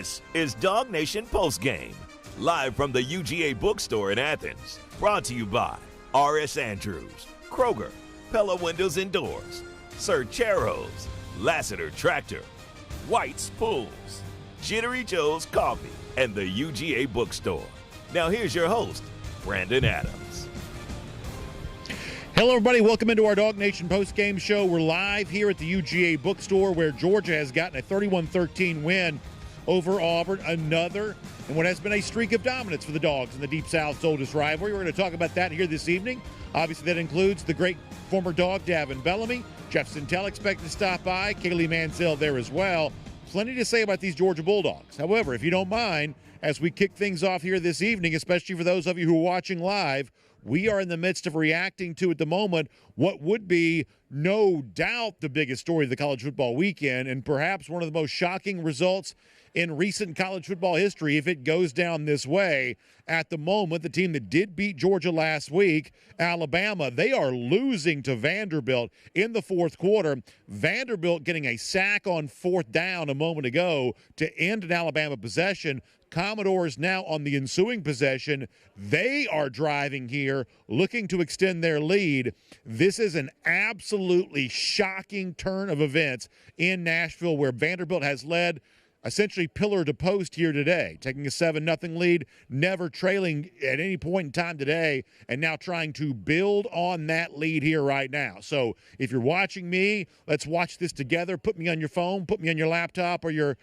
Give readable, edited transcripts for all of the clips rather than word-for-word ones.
This is DawgNation Postgame, live from the UGA Bookstore in Athens. Brought to you by R.S. Andrews, Kroger, Pella Windows and Doors, Sir Chero's, Lassiter Tractor, White's Pools, Jittery Joe's Coffee, and the UGA Bookstore. Now here's your host, Brandon Adams. Hello, everybody. Welcome into our DawgNation Postgame show. We're live here at the UGA Bookstore where Georgia has gotten a 31-13 win over Auburn. Another in what has been a streak of dominance for the Dogs in the Deep South's oldest rivalry. We're going to talk about that here this evening. Obviously, that includes the great former Dog, Davin Bellamy. Jeff Sentell expected to stop by. Kaylee Mansell there as well. Plenty to say about these Georgia Bulldogs. However, if you don't mind, as we kick things off here this evening, especially for those of you who are watching live, we are in the midst of reacting to, at the moment, what would be no doubt the biggest story of the college football weekend and perhaps one of the most shocking results in recent college football history if it goes down this way. At the moment, the team that did beat Georgia last week, Alabama, they are losing to Vanderbilt in the fourth quarter. Vanderbilt getting a sack on fourth down a moment ago to end an Alabama possession. Commodores now on the ensuing possession. They are driving here, looking to extend their lead. This is an absolutely shocking turn of events in Nashville where Vanderbilt has led essentially pillar to post here today, taking a 7-0 lead, never trailing at any point in time today, and now trying to build on that lead here right now. So if you're watching me, let's watch this together. Put me on your phone, put me on your laptop or your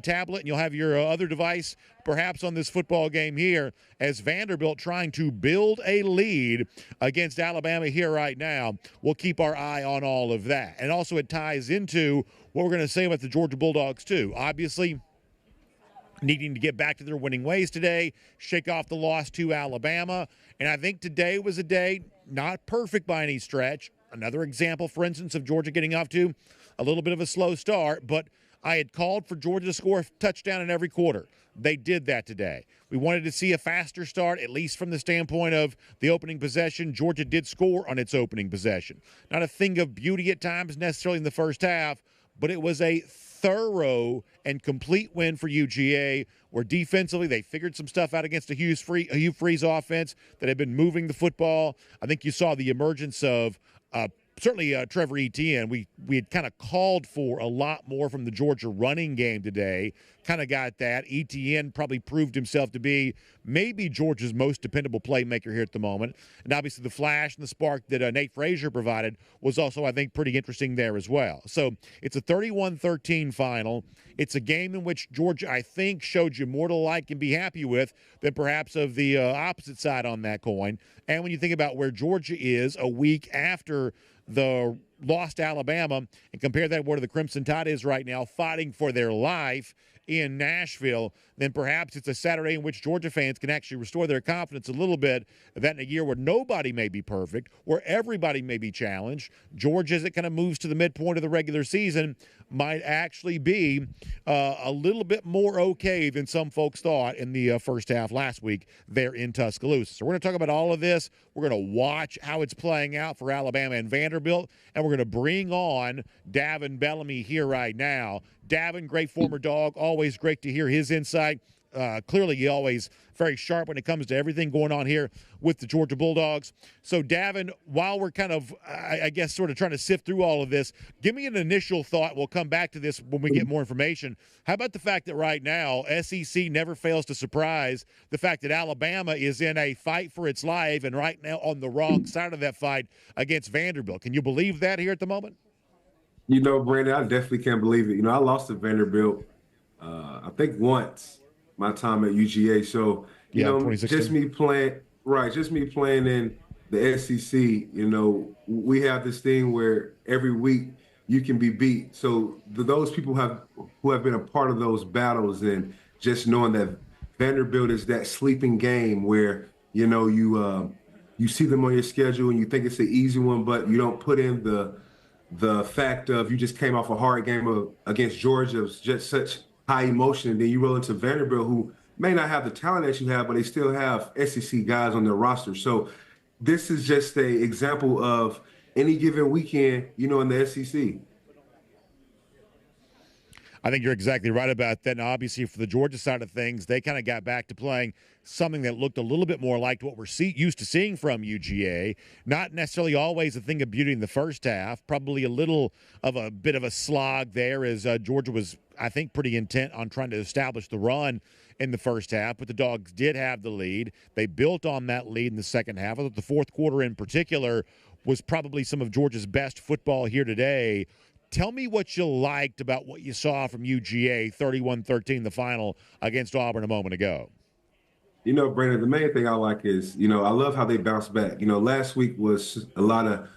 tablet, and you'll have your other device perhaps on this football game here as Vanderbilt trying to build a lead against Alabama here right now. We'll keep our eye on all of that. And also it ties into what we're going to say about the Georgia Bulldogs too. Obviously, needing to get back to their winning ways today, shake off the loss to Alabama. And I think today was a day not perfect by any stretch. Another example, for instance, of Georgia getting off to a little bit of a slow start, but I had called for Georgia to score a touchdown in every quarter. They did that today. We wanted to see a faster start, at least from the standpoint of the opening possession. Georgia did score on its opening possession. Not a thing of beauty at times necessarily in the first half, but it was a thorough and complete win for UGA, where defensively they figured some stuff out against a Hugh Freeze offense that had been moving the football. I think you saw the emergence of certainly Trevor Etienne. We had kind of called for a lot more from the Georgia running game today. Kind of got that. Etienne probably proved himself to be maybe Georgia's most dependable playmaker here at the moment. And obviously the flash and the spark that Nate Frazier provided was also, I think, pretty interesting there as well. So it's a 31-13 final. It's a game in which Georgia, I think, showed you more to like and be happy with than perhaps of the opposite side on that coin. And when you think about where Georgia is a week after the lost Alabama and compare that where the Crimson Tide is right now, fighting for their life in Nashville, then perhaps it's a Saturday in which Georgia fans can actually restore their confidence a little bit that in a year where nobody may be perfect, where everybody may be challenged, Georgia, as it kind of moves to the midpoint of the regular season, might actually be a little bit more okay than some folks thought in the first half last week there in Tuscaloosa. So we're going to talk about all of this. We're going to watch how it's playing out for Alabama and Vanderbilt, and we're going to bring on Davin Bellamy here right now. Davin, great former Dog, always great to hear his insight. Clearly, he always very sharp when it comes to everything going on here with the Georgia Bulldogs. So, Davin, while we're kind of, I guess, sort of trying to sift through all of this, give me an initial thought. We'll come back to this when we get more information. How about the fact that right now, SEC never fails to surprise the fact that Alabama is in a fight for its life and right now on the wrong side of that fight against Vanderbilt. Can you believe that here at the moment? You know, Brandon, I definitely can't believe it. You know, I lost to Vanderbilt, I think once, my time at UGA. So, you know, just me playing in the SEC, you know, we have this thing where every week you can be beat. So those people who have been a part of those battles and just knowing that Vanderbilt is that sleeping game where, you know, you see them on your schedule and you think it's an easy one, but you don't put in the fact of you just came off a hard game against Georgia. It was just such high emotion. And then you roll into Vanderbilt, who may not have the talent that you have, but they still have SEC guys on their roster. So this is just an example of any given weekend, you know, in the SEC. I think you're exactly right about that. And obviously, for the Georgia side of things, they kind of got back to playing something that looked a little bit more like what we're used to seeing from UGA. Not necessarily always a thing of beauty in the first half. Probably a little of a bit of a slog there as Georgia was, I think, pretty intent on trying to establish the run in the first half. But the Dogs did have the lead. They built on that lead in the second half. I thought the fourth quarter in particular was probably some of Georgia's best football here today. Tell me what you liked about what you saw from UGA, 31-13, the final against Auburn a moment ago. Brandon, the main thing I like is, I love how they bounced back. Last week was a lot of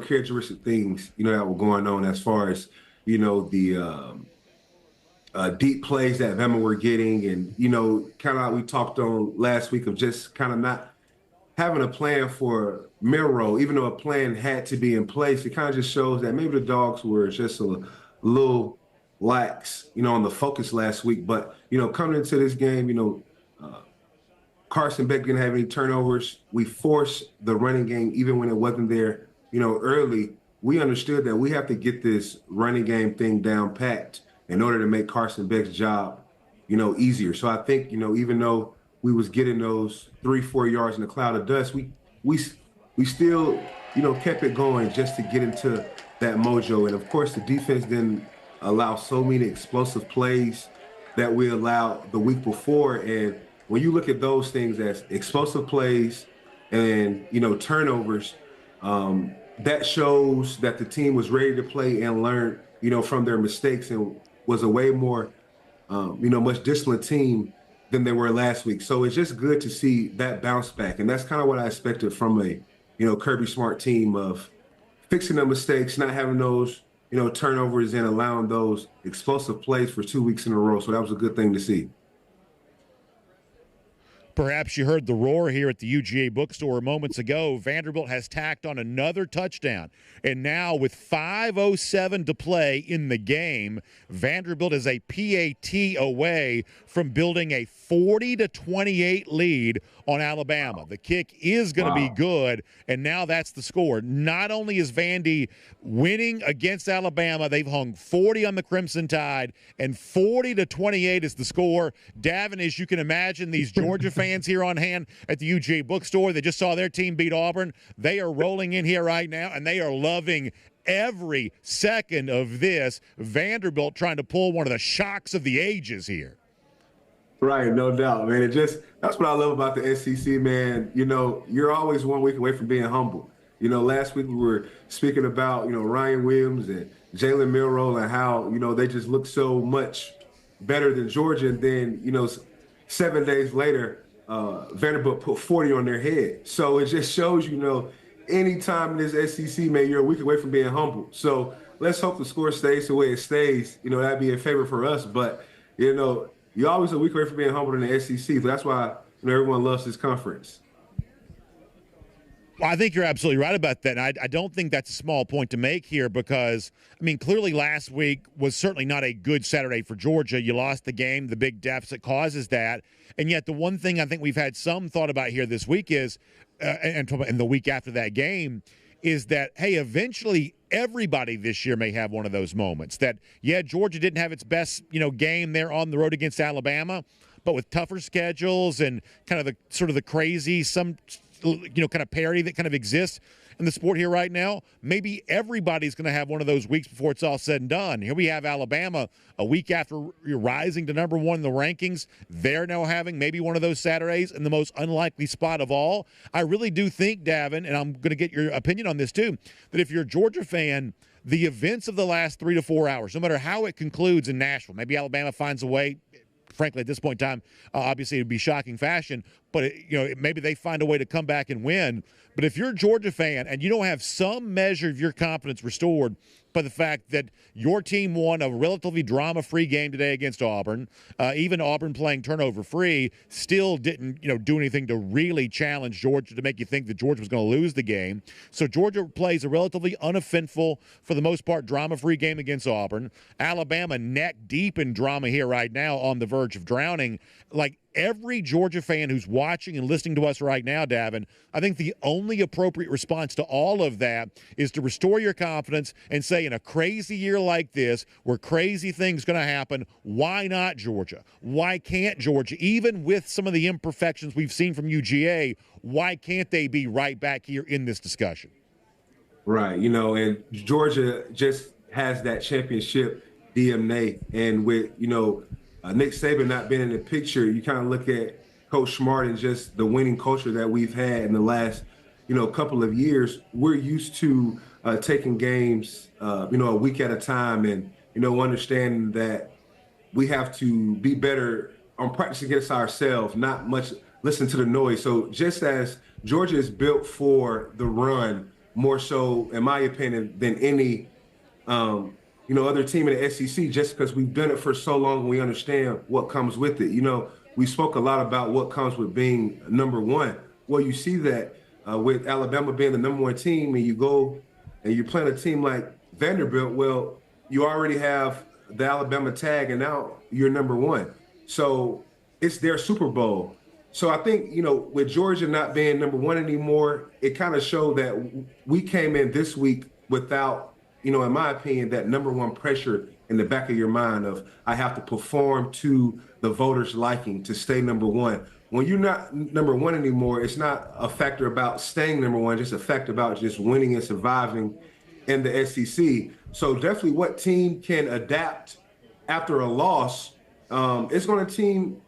characteristic things, that were going on as far as, the deep plays that Bama were getting and, kind of like we talked on last week of just kind of not having a plan for Milroe, even though a plan had to be in place. It kind of just shows that maybe the Dogs were just a little lax, on the focus last week. But, coming into this game, Carson Beck didn't have any turnovers. We forced the running game even when it wasn't there, early. We understood that we have to get this running game thing down packed in order to make Carson Beck's job, easier. So I think, even though we was getting those 3-4 yards in a cloud of dust, we still, kept it going just to get into that mojo. And of course, the defense didn't allow so many explosive plays that we allowed the week before. And when you look at those things as explosive plays and, turnovers, that shows that the team was ready to play and learn, from their mistakes and was a way more, much disciplined team than they were last week. So it's just good to see that bounce back. And that's kind of what I expected from a, Kirby Smart team of fixing the mistakes, not having those, turnovers and allowing those explosive plays for 2 weeks in a row. So that was a good thing to see. Perhaps you heard the roar here at the UGA Bookstore moments ago. Vanderbilt has tacked on another touchdown. And now with 5:07 to play in the game, Vanderbilt is a PAT away from building a 40-28 lead on Alabama. The kick is going to be good, and now that's the score. Not only is Vandy winning against Alabama, they've hung 40 on the Crimson Tide, and 40-28 is the score. Davin, as you can imagine, these Georgia fans here on hand at the UGA Bookstore, they just saw their team beat Auburn. They are rolling in here right now, and they are loving every second of this. Vanderbilt trying to pull one of the shocks of the ages here. Right, no doubt, man. That's what I love about the SEC, man. You're always 1 week away from being humble. Last week we were speaking about, Ryan Williams and Jalen Milroe and how, they just look so much better than Georgia. And then, 7 days later, Vanderbilt put 40 on their head. So it just shows, anytime in this SEC, man, you're a week away from being humble. So let's hope the score stays the way it stays. That'd be in favor for us. But, you're always a week away from being humble in the SEC. So that's why everyone loves this conference. Well, I think you're absolutely right about that. And I don't think that's a small point to make here because, clearly last week was certainly not a good Saturday for Georgia. You lost the game. The big deficit causes that. And yet the one thing I think we've had some thought about here this week is, and the week after that game, is that, hey, eventually everybody this year may have one of those moments that, yeah, Georgia didn't have its best, game there on the road against Alabama, but with tougher schedules and kind of the crazy, kind of parity that kind of exists in the sport here right now, maybe everybody's going to have one of those weeks before it's all said and done. Here we have Alabama a week after rising to number one in the rankings. They're now having maybe one of those Saturdays in the most unlikely spot of all. I really do think, Davin, and I'm going to get your opinion on this too, that if you're a Georgia fan, the events of the last 3 to 4 hours, no matter how it concludes in Nashville, maybe Alabama finds a way. Frankly, at this point in time, obviously it would be shocking fashion, but maybe they find a way to come back and win. But if you're a Georgia fan and you don't have some measure of your confidence restored by the fact that your team won a relatively drama-free game today against Auburn, even Auburn playing turnover-free, still didn't do anything to really challenge Georgia to make you think that Georgia was going to lose the game. So Georgia plays a relatively uneventful, for the most part, drama-free game against Auburn. Alabama neck deep in drama here right now on the verge of drowning. Like, every Georgia fan who's watching and listening to us right now, Davin, I think the only appropriate response to all of that is to restore your confidence and say, in a crazy year like this, where crazy things going to happen, why not Georgia? Why can't Georgia, even with some of the imperfections we've seen from UGA, why can't they be right back here in this discussion? Right, and Georgia just has that championship DNA, and with Nick Saban not being in the picture, you kind of look at Coach Smart and just the winning culture that we've had in the last couple of years. We're used to taking games a week at a time, and understanding that we have to be better on practice against ourselves, not much listen to the noise. So just as Georgia is built for the run, more so, in my opinion, than any other team in the SEC, just because we've done it for so long and we understand what comes with it. We spoke a lot about what comes with being number one. Well, you see that with Alabama being the number one team, and you go and you're playing a team like Vanderbilt, well, you already have the Alabama tag, and now you're number one. So it's their Super Bowl. So I think, with Georgia not being number one anymore, it kind of showed that we came in this week without, in my opinion, that number one pressure in the back of your mind of, I have to perform to the voters' liking to stay number one. When you're not number one anymore, it's not a factor about staying number one, just a factor about just winning and surviving in the SEC. So definitely what team can adapt after a loss, it's going to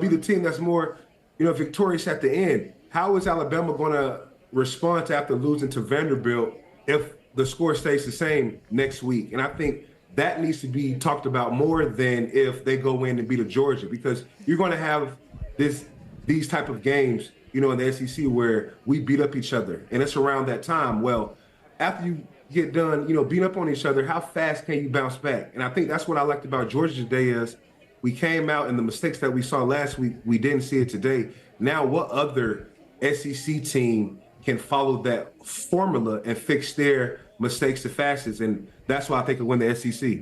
be the team that's more, victorious at the end. How is Alabama going to respond after losing to Vanderbilt if the score stays the same next week? And I think that needs to be talked about more than if they go in and beat a Georgia, because you're going to have these type of games, in the SEC where we beat up each other, and it's around that time. Well, after you get done, beating up on each other, how fast can you bounce back? And I think that's what I liked about Georgia today is we came out, and the mistakes that we saw last week, we didn't see it today. Now, what other SEC team can follow that formula and fix their mistakes the fastest? And that's why I think it'll win the SEC.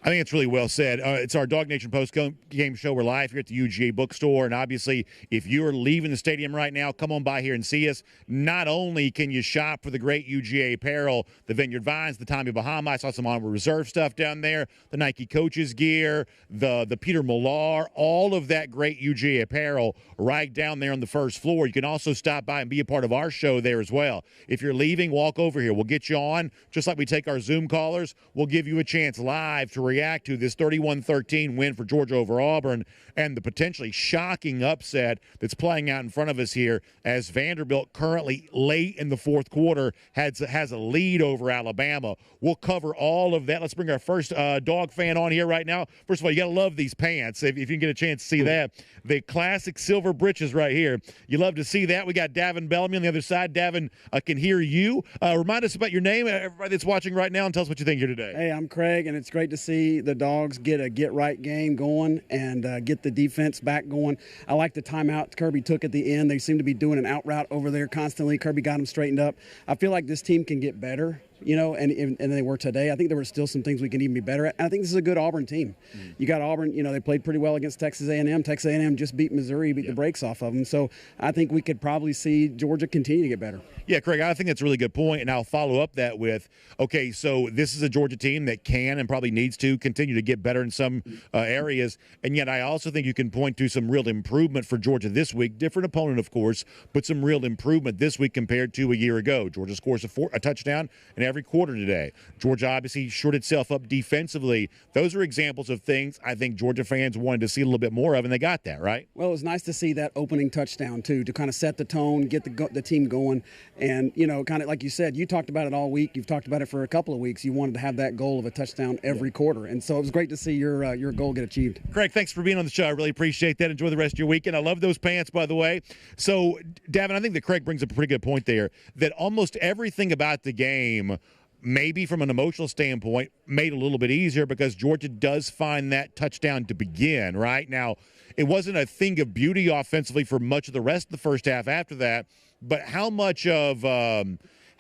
I think it's really well said. It's our DawgNation Postgame show. We're live here at the UGA Bookstore, and obviously, if you're leaving the stadium right now, come on by here and see us. Not only can you shop for the great UGA apparel, the Vineyard Vines, the Tommy Bahama, I saw some Auburn Reserve stuff down there, the Nike coaches gear, the Peter Millar, all of that great UGA apparel right down there on the first floor. You can also stop by and be a part of our show there as well. If you're leaving, walk over here. We'll get you on, just like we take our Zoom callers. We'll give you a chance live to react to this 31-13 win for Georgia over Auburn and the potentially shocking upset that's playing out in front of us here as Vanderbilt currently late in the fourth quarter has a lead over Alabama. We'll cover all of that. Let's bring our first dog fan on here right now. First of all, you got to love these pants if you can get a chance to see that. The classic silver breeches right here. You love to see that. We got Davin Bellamy on the other side. Davin, I can hear you. Remind us about your name, everybody that's watching right now, and tell us what you think here today. Hey, I'm Craig, and it's great to see the Dogs get a get-right game going and get the defense back going. I like the timeout Kirby took at the end. They seem to be doing an out route over there constantly. Kirby got them straightened up. I feel like this team can get better, and they were today. I think there were still some things we can even be better at. And I think this is a good Auburn team. You got Auburn, they played pretty well against Texas A&M. Texas A&M just beat Missouri, beat the brakes off of them. So I think we could probably see Georgia continue to get better. Yeah, Craig, I think that's a really good point, and I'll follow up that with, okay, so this is a Georgia team that can and probably needs to continue to get better in some areas, and yet I also think you can point to some real improvement for Georgia this week. Different opponent, of course, but some real improvement this week compared to a year ago. Georgia scores a touchdown in every quarter today. Georgia obviously shored itself up defensively. Those are examples of things I think Georgia fans wanted to see a little bit more of, and they got that, right? Well, it was nice to see that opening touchdown, too, to kind of set the tone, get the team going. And, kind of like you said, you talked about it all week. You've talked about it for a couple of weeks. You wanted to have that goal of a touchdown every quarter. And so it was great to see your goal get achieved. Craig, thanks for being on the show. I really appreciate that. Enjoy the rest of your weekend. I love those pants, by the way. So, Davin, I think that Craig brings up a pretty good point there, that almost everything about the game, maybe from an emotional standpoint, made it a little bit easier because Georgia does find that touchdown to begin, right? Now, it wasn't a thing of beauty offensively for much of the rest of the first half after that, but how much of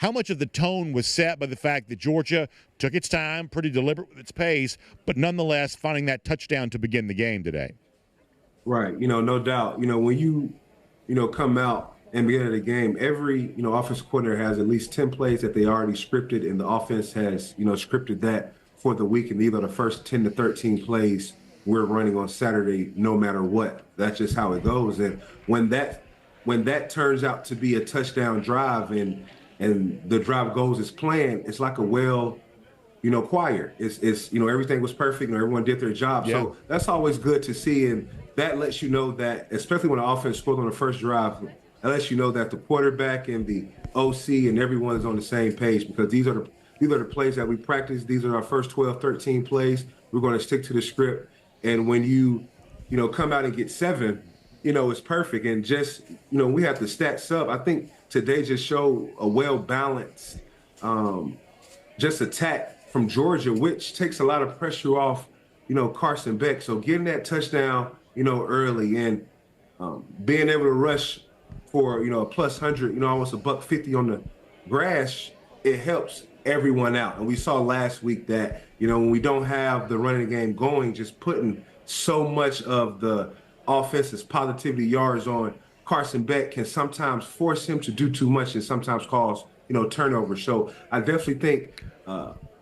how much of the tone was set by the fact that Georgia took its time, pretty deliberate with its pace, but nonetheless finding that touchdown to begin the game today? Right. No doubt. When you come out and begin of the game, every, offensive coordinator has at least 10 plays that they already scripted, and the offense has, scripted that for the week. And these are the first 10 to 13 plays we're running on Saturday, no matter what. That's just how it goes. And when that turns out to be a touchdown drive and the drive goes as planned, it's like a choir. It's everything was perfect and everyone did their job. Yeah. So that's always good to see. And that lets you know that, especially when the offense scores on the first drive, that lets you know that the quarterback and the OC and everyone is on the same page, because these are the plays that we practice. These are our first 12, 13 plays. We're going to stick to the script. And when you come out and get 7, it's perfect. And just, we have the stats up. I think today just showed a well-balanced just attack from Georgia, which takes a lot of pressure off, Carson Beck. So getting that touchdown, early and being able to rush for, a plus 100, almost $150 on the grass, it helps everyone out. And we saw last week that, when we don't have the running game going, just putting so much of the offense's positivity yards on Carson Beck can sometimes force him to do too much and sometimes cause, turnovers. So I definitely think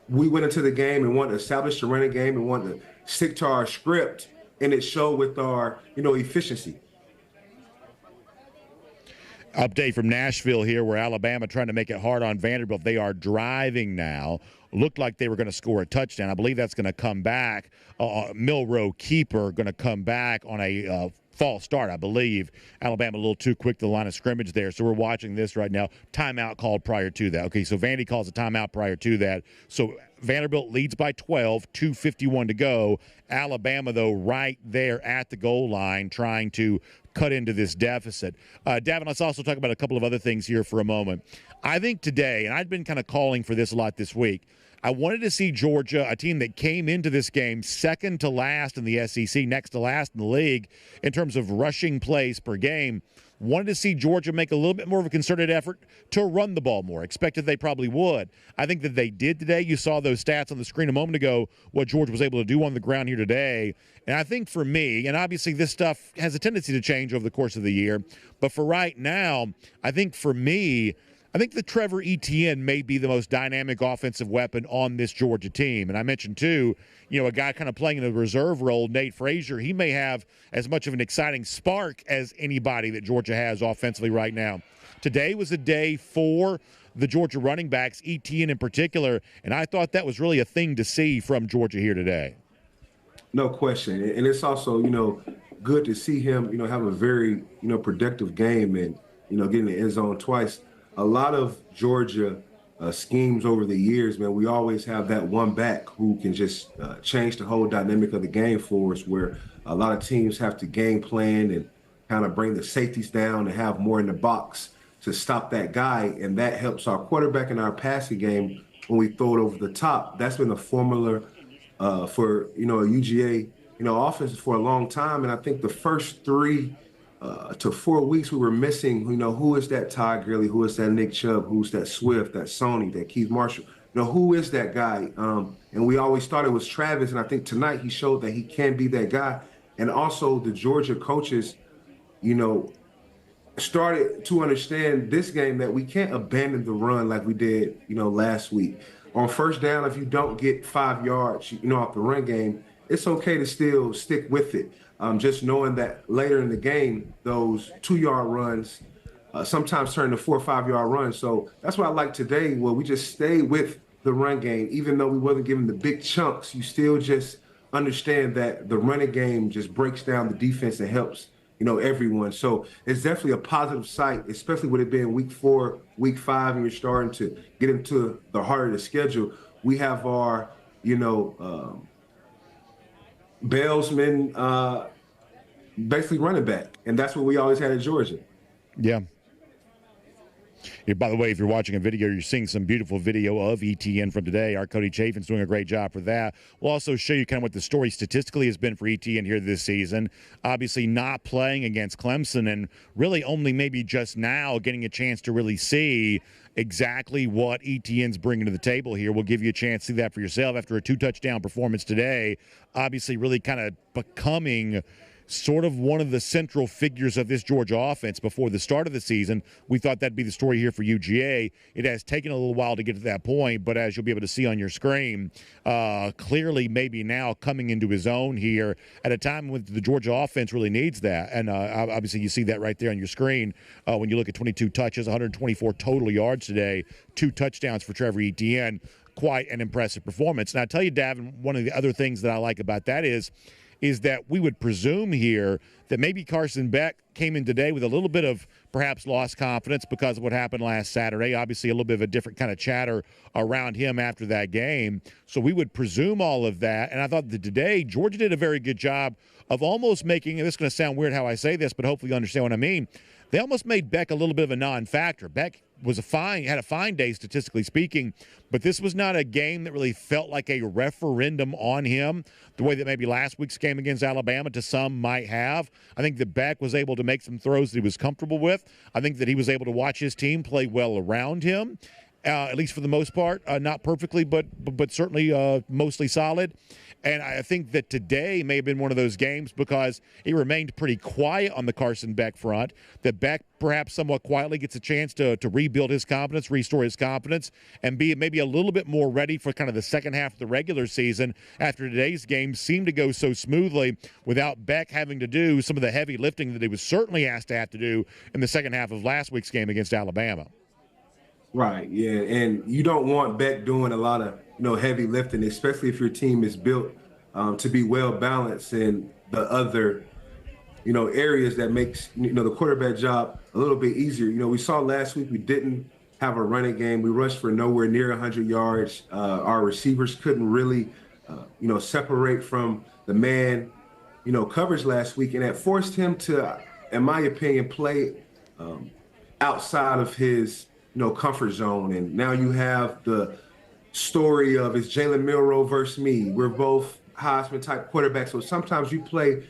we went into the game and wanted to establish the running game and wanted to stick to our script, and it showed with our, efficiency. Update from Nashville here, where Alabama trying to make it hard on Vanderbilt. They are driving now. Looked like they were going to score a touchdown. I believe that's going to come back. Milroe keeper going to come back on a false start, I believe. Alabama a little too quick to the line of scrimmage there. So we're watching this right now. Timeout called prior to that. Okay, so Vandy calls a timeout prior to that. So Vanderbilt leads by 12, 2:51 to go. Alabama, though, right there at the goal line trying to cut into this deficit. Davin, let's also talk about a couple of other things here for a moment. I think today, and I've been kind of calling for this a lot this week, I wanted to see Georgia, a team that came into this game second to last in the SEC, next to last in the league in terms of rushing plays per game. Wanted to see Georgia make a little bit more of a concerted effort to run the ball more. Expected they probably would. I think that they did today. You saw those stats on the screen a moment ago, what Georgia was able to do on the ground here today. And I think for me, and obviously this stuff has a tendency to change over the course of the year, but for right now, I think for me, I think the Trevor Etienne may be the most dynamic offensive weapon on this Georgia team. And I mentioned, too, a guy kind of playing in a reserve role, Nate Frazier. He may have as much of an exciting spark as anybody that Georgia has offensively right now. Today was a day for the Georgia running backs, Etienne in particular, and I thought that was really a thing to see from Georgia here today. No question. And it's also, good to see him, have a very, productive game and, getting the end zone twice. A lot of Georgia schemes over the years, man, we always have that one back who can just change the whole dynamic of the game for us, where a lot of teams have to game plan and kind of bring the safeties down and have more in the box to stop that guy. And that helps our quarterback and our passing game when we throw it over the top. That's been a formula for, a UGA, offense for a long time. And I think the first 3 to 4 weeks we were missing, who is that Todd Gurley, who is that Nick Chubb, who's that Swift, that Sony, that Keith Marshall, who is that guy? And we always thought it was Travis, and I think tonight he showed that he can be that guy. And also the Georgia coaches, started to understand this game that we can't abandon the run like we did, last week. On first down, if you don't get 5 yards, off the run game, it's okay to still stick with it. Just knowing that later in the game, those 2-yard runs sometimes turn to 4 or 5 yard runs. So that's what I like today, where we just stay with the run game. Even though we wasn't given the big chunks, you still just understand that the running game just breaks down the defense and helps, everyone. So it's definitely a positive sight, especially with it being week 4, week 5, and you're starting to get into the heart of the schedule. We have our, Bellsman, basically running back, and that's what we always had at Georgia. Yeah. By the way, if you're watching a video, you're seeing some beautiful video of Etienne from today. Our Cody Chafin's doing a great job for that. We'll also show you kind of what the story statistically has been for Etienne here this season. Obviously not playing against Clemson and really only maybe just now getting a chance to really see exactly what Etienne's bringing to the table here. We'll give you a chance to see that for yourself after a 2-touchdown performance today. Obviously really kind of becoming sort of one of the central figures of this Georgia offense before the start of the season. We thought that'd be the story here for UGA. It has taken a little while to get to that point, but as you'll be able to see on your screen, clearly maybe now coming into his own here at a time when the Georgia offense really needs that. And obviously you see that right there on your screen when you look at 22 touches, 124 total yards today, 2 touchdowns for Trevor Etienne. Quite an impressive performance. And I tell you, Davin, one of the other things that I like about that is that we would presume here that maybe Carson Beck came in today with a little bit of perhaps lost confidence because of what happened last Saturday. Obviously, a little bit of a different kind of chatter around him after that game. So we would presume all of that. And I thought that today Georgia did a very good job of almost making, and this is going to sound weird how I say this, but hopefully you understand what I mean. They almost made Beck a little bit of a non-factor. Beck had a fine day statistically speaking, but this was not a game that really felt like a referendum on him the way that maybe last week's game against Alabama to some might have. I think that Beck was able to make some throws that he was comfortable with. I think that he was able to watch his team play well around him, at least for the most part. Not perfectly, but certainly mostly solid. And I think that today may have been one of those games because he remained pretty quiet on the Carson Beck front, that Beck perhaps somewhat quietly gets a chance to rebuild his confidence, restore his confidence, and be maybe a little bit more ready for kind of the second half of the regular season after today's game seemed to go so smoothly without Beck having to do some of the heavy lifting that he was certainly asked to have to do in the second half of last week's game against Alabama. Right, yeah, and you don't want Beck doing a lot of heavy lifting, especially if your team is built to be well balanced in the other areas that makes the quarterback job a little bit easier. We saw last week we didn't have a running game. We rushed for nowhere near 100 yards. Our receivers couldn't really separate from the man coverage last week, and that forced him to, in my opinion, play outside of his comfort zone. And now you have the story of it's Jalen Milroe versus me. We're both Heisman type quarterbacks, so sometimes you play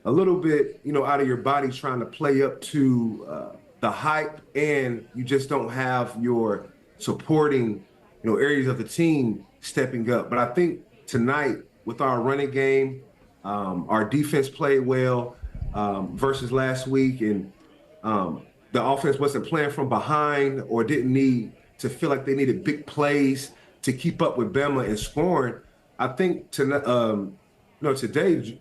a little bit out of your body trying to play up to the hype, and you just don't have your supporting areas of the team stepping up. But I think tonight with our running game, our defense played well versus last week, and the offense wasn't playing from behind or didn't need to feel like they needed big plays to keep up with Bama and scoring. I think today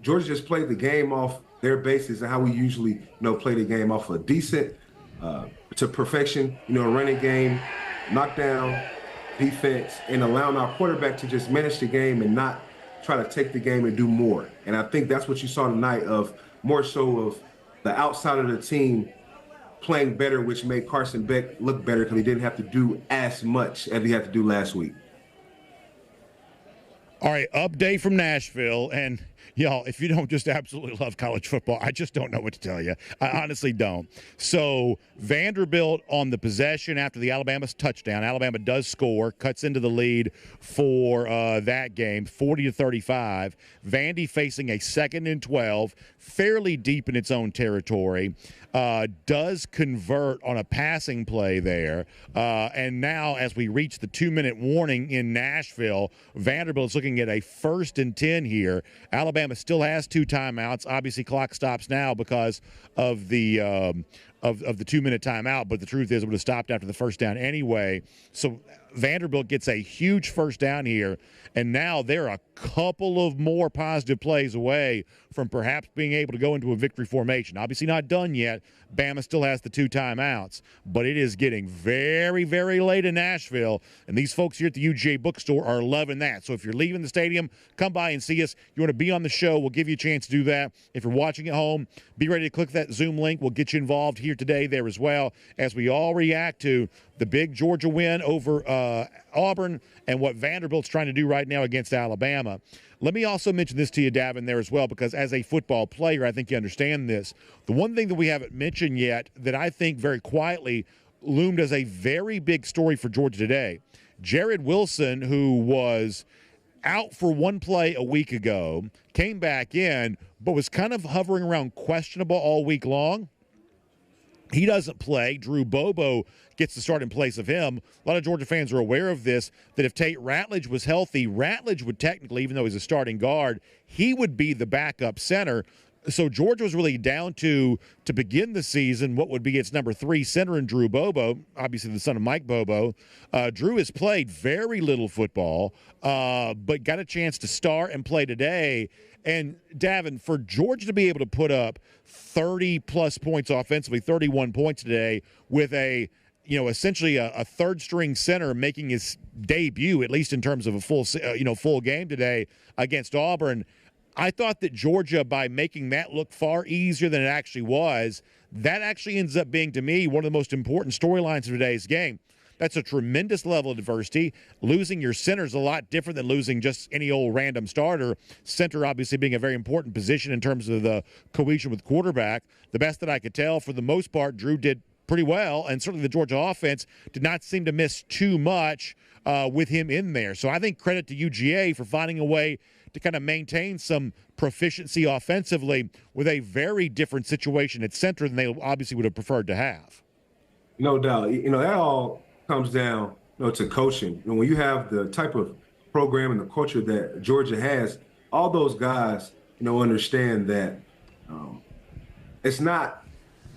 Georgia just played the game off their basis and how we usually play the game, off a decent to perfection running game, knockdown defense, and allowing our quarterback to just manage the game and not try to take the game and do more. And I think that's what you saw tonight, of more so of the outside of the team playing better, which made Carson Beck look better because he didn't have to do as much as he had to do last week. All right, update from Nashville. And, y'all, if you don't just absolutely love college football, I just don't know what to tell you. I honestly don't. So Vanderbilt on the possession after the Alabama's touchdown. Alabama does score, cuts into the lead for that game, 40-35. Vandy facing a 2nd and 12, fairly deep in its own territory. Does convert on a passing play there. And now as we reach the 2-minute warning in Nashville, Vanderbilt's looking at a 1st and 10 here. Alabama still has 2 timeouts. Obviously, clock stops now because of the 2-minute timeout, but the truth is it would have stopped after the first down anyway. So Vanderbilt gets a huge first down here, and now they're a couple of more positive plays away from perhaps being able to go into a victory formation. Obviously not done yet. Bama still has the 2 timeouts, but it is getting very, very late in Nashville, and these folks here at the UGA Bookstore are loving that. So if you're leaving the stadium, come by and see us. You want to be on the show, we'll give you a chance to do that. If you're watching at home, be ready to click that Zoom link. We'll get you involved here today there as well, as we all react to the big Georgia win over Auburn and what Vanderbilt's trying to do right now against Alabama. Let me also mention this to you, Davin, there as well, because as a football player, I think you understand this. The one thing that we haven't mentioned yet that I think very quietly loomed as a very big story for Georgia today. Jared Wilson, who was out for one play a week ago, came back in, but was kind of hovering around questionable all week long. He doesn't play. Drew Bobo gets to start in place of him. A lot of Georgia fans are aware of this, that if Tate Ratledge was healthy, Ratledge would technically, even though he's a starting guard, he would be the backup center. So Georgia was really down to begin the season, what would be its number 3 center in Drew Bobo, obviously the son of Mike Bobo. Drew has played very little football, but got a chance to start and play today. And, Davin, for Georgia to be able to put up 30-plus points offensively, 31 points today, with essentially a third-string center making his debut, at least in terms of a full game today against Auburn, I thought that Georgia, by making that look far easier than it actually was, that actually ends up being, to me, one of the most important storylines of today's game. That's a tremendous level of diversity. Losing your center is a lot different than losing just any old random starter. Center obviously being a very important position in terms of the cohesion with quarterback. The best that I could tell, for the most part, Drew did pretty well, and certainly the Georgia offense did not seem to miss too much with him in there. So I think credit to UGA for finding a way to kind of maintain some proficiency offensively with a very different situation at center than they obviously would have preferred to have. No doubt. That all comes down to coaching. When you have the type of program and the culture that Georgia has, all those guys, understand that it's not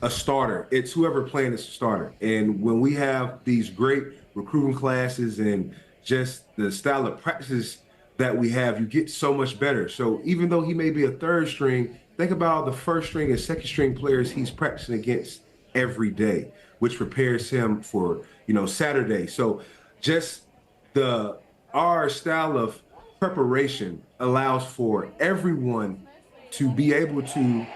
a starter. It's whoever playing is a starter. And when we have these great recruiting classes and just the style of practices that we have, you get so much better. So even though he may be a third string, think about the first string and second string players he's practicing against every day, which prepares him for, Saturday. So just our style of preparation allows for everyone to be able to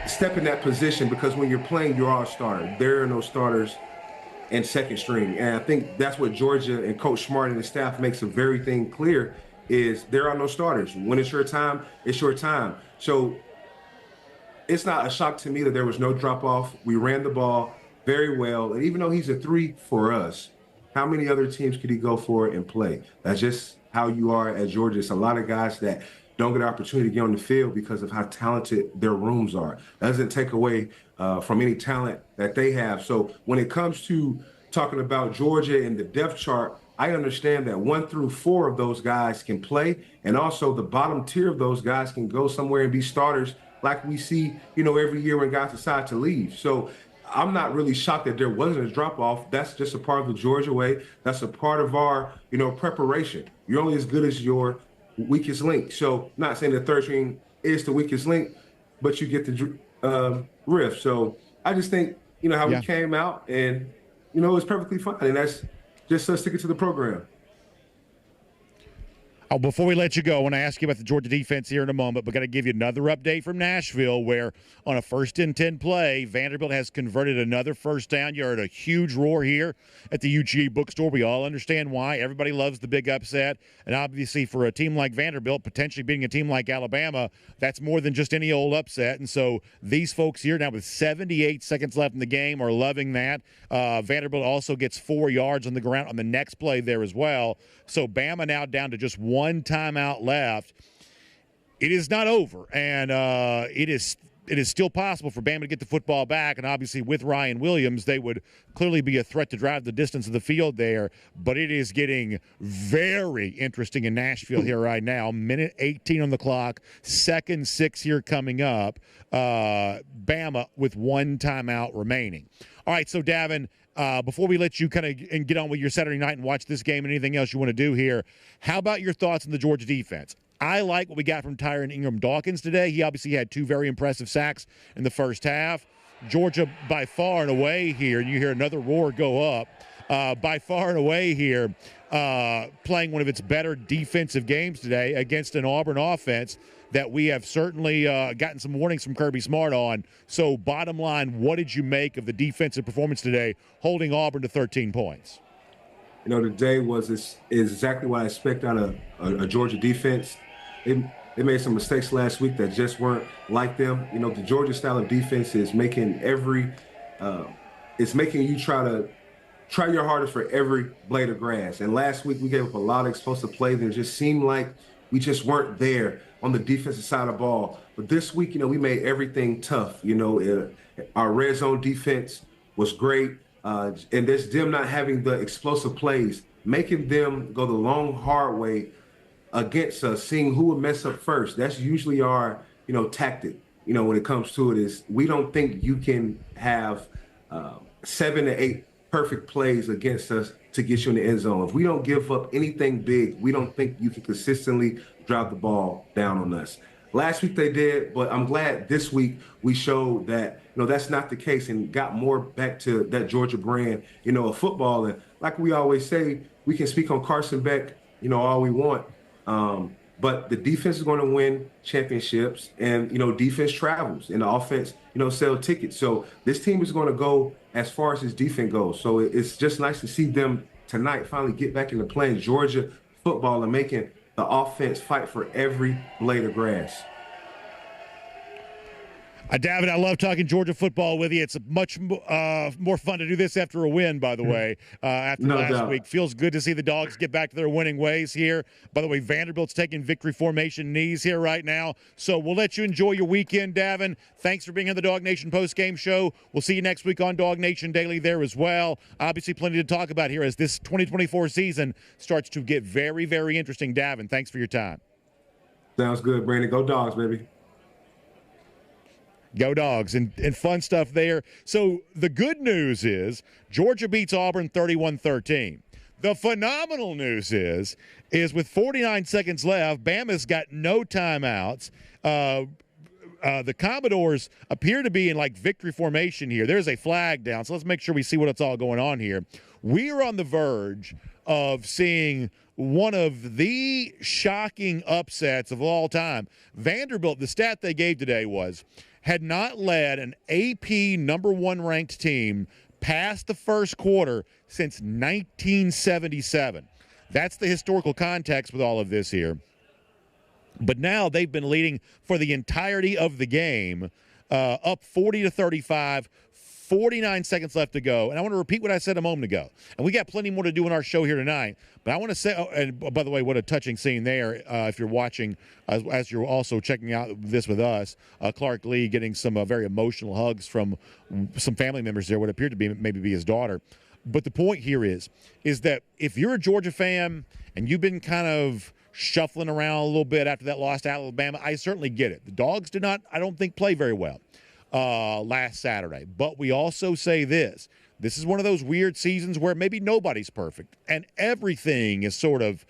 step in that position, because when you're playing, you're all a starter. There are no starters and second string. And I think that's what Georgia and Coach Smart and the staff makes a very thing clear, is there are no starters. When it's your time, it's your time. So it's not a shock to me that there was no drop-off. We ran the ball very well. And even though he's a 3 for us, how many other teams could he go for and play? That's just how you are at Georgia. It's a lot of guys that don't get an opportunity to get on the field because of how talented their rooms are. That doesn't take away from any talent that they have. So when it comes to talking about Georgia and the depth chart, I understand that 1 through 4 of those guys can play, and also the bottom tier of those guys can go somewhere and be starters like we see, every year when guys decide to leave. So I'm not really shocked that there wasn't a drop-off. That's just a part of the Georgia way. That's a part of our, preparation. You're only as good as your weakest link. So not saying the third string is the weakest link, but you get the riff. So I just think, how we came out, and, it's perfectly fine. And that's just us sticking to the program. Oh, before we let you go, I want to ask you about the Georgia defense here in a moment, but got to give you another update from Nashville, where on a 1st and 10 play, Vanderbilt has converted another first down. You heard a huge roar here at the UGA Bookstore. We all understand why. Everybody loves the big upset. And obviously for a team like Vanderbilt, potentially beating a team like Alabama, that's more than just any old upset. And so these folks here now with 78 seconds left in the game are loving that. Vanderbilt also gets 4 yards on the ground on the next play there as well. So Bama now down to just 1 timeout left. It is not over, and it is still possible for Bama to get the football back, and obviously with Ryan Williams, they would clearly be a threat to drive the distance of the field there, but it is getting very interesting in Nashville here right now. Minute 18 on the clock, 2nd 6 here coming up. Bama with 1 timeout remaining. All right, so Davin, before we let you kind of get on with your Saturday night and watch this game and anything else you want to do here, how about your thoughts on the Georgia defense? I like what we got from Tyron Ingram-Dawkins today. He obviously had 2 very impressive sacks in the first half. Georgia, by far and away here, and you hear another roar go up, by far and away here, playing one of its better defensive games today against an Auburn offense that we have certainly gotten some warnings from Kirby Smart on. So bottom line, what did you make of the defensive performance today, holding Auburn to 13 points? Today is exactly what I expect out of a Georgia defense. They made some mistakes last week that just weren't like them. The Georgia style of defense is making every it's making you try your hardest for every blade of grass. And last week we gave up a lot of explosive plays, and it just seemed like we just weren't there on the defensive side of the ball. But this week, we made everything tough. Our red zone defense was great. And there's them not having the explosive plays, making them go the long, hard way against us, seeing who would mess up first. That's usually our, tactic, when it comes to it, is we don't think you can have 7 to 8 perfect plays against us to get you in the end zone. If we don't give up anything big, we don't think you can consistently drive the ball down on us. Last week they did, but I'm glad this week we showed that, that's not the case, and got more back to that Georgia brand, of football. And like we always say, we can speak on Carson Beck, all we want. But the defense is going to win championships, and, defense travels, and the offense, sell tickets. So this team is going to go as far as his defense goes. So it's just nice to see them tonight finally get back into playing Georgia football and making the offense fight for every blade of grass. Davin, I love talking Georgia football with you. It's much more fun to do this after a win, by the way, after last week. Feels good to see the Dogs get back to their winning ways here. By the way, Vanderbilt's taking victory formation knees here right now. So we'll let you enjoy your weekend, Davin. Thanks for being on the DawgNation Postgame Show. We'll see you next week on DawgNation Daily there as well. Obviously, plenty to talk about here as this 2024 season starts to get very, very interesting. Davin, thanks for your time. Sounds good, Brandon. Go Dogs, baby. Go Dogs, and fun stuff there. So the good news is Georgia beats Auburn 31-13. The phenomenal news is with 49 seconds left, Bama's got no timeouts. The Commodores appear to be in victory formation here. There's a flag down, so let's make sure we see what's all going on here. We are on the verge of seeing one of the shocking upsets of all time. Vanderbilt, the stat they gave today had not led an AP number 1 ranked team past the first quarter since 1977. That's the historical context with all of this here. But now they've been leading for the entirety of the game, up 40-35, 49 seconds left to go. And I want to repeat what I said a moment ago. And we got plenty more to do in our show here tonight. But I want to say, and by the way, what a touching scene there. If you're watching, as you're also checking out this with us, Clark Lee getting some very emotional hugs from some family members there, what appeared to be maybe his daughter. But the point here is that if you're a Georgia fan and you've been kind of shuffling around a little bit after that loss to Alabama, I certainly get it. The Dogs did not, I don't think, play very well last Saturday. But we also say this is one of those weird seasons where maybe nobody's perfect and everything is sort of,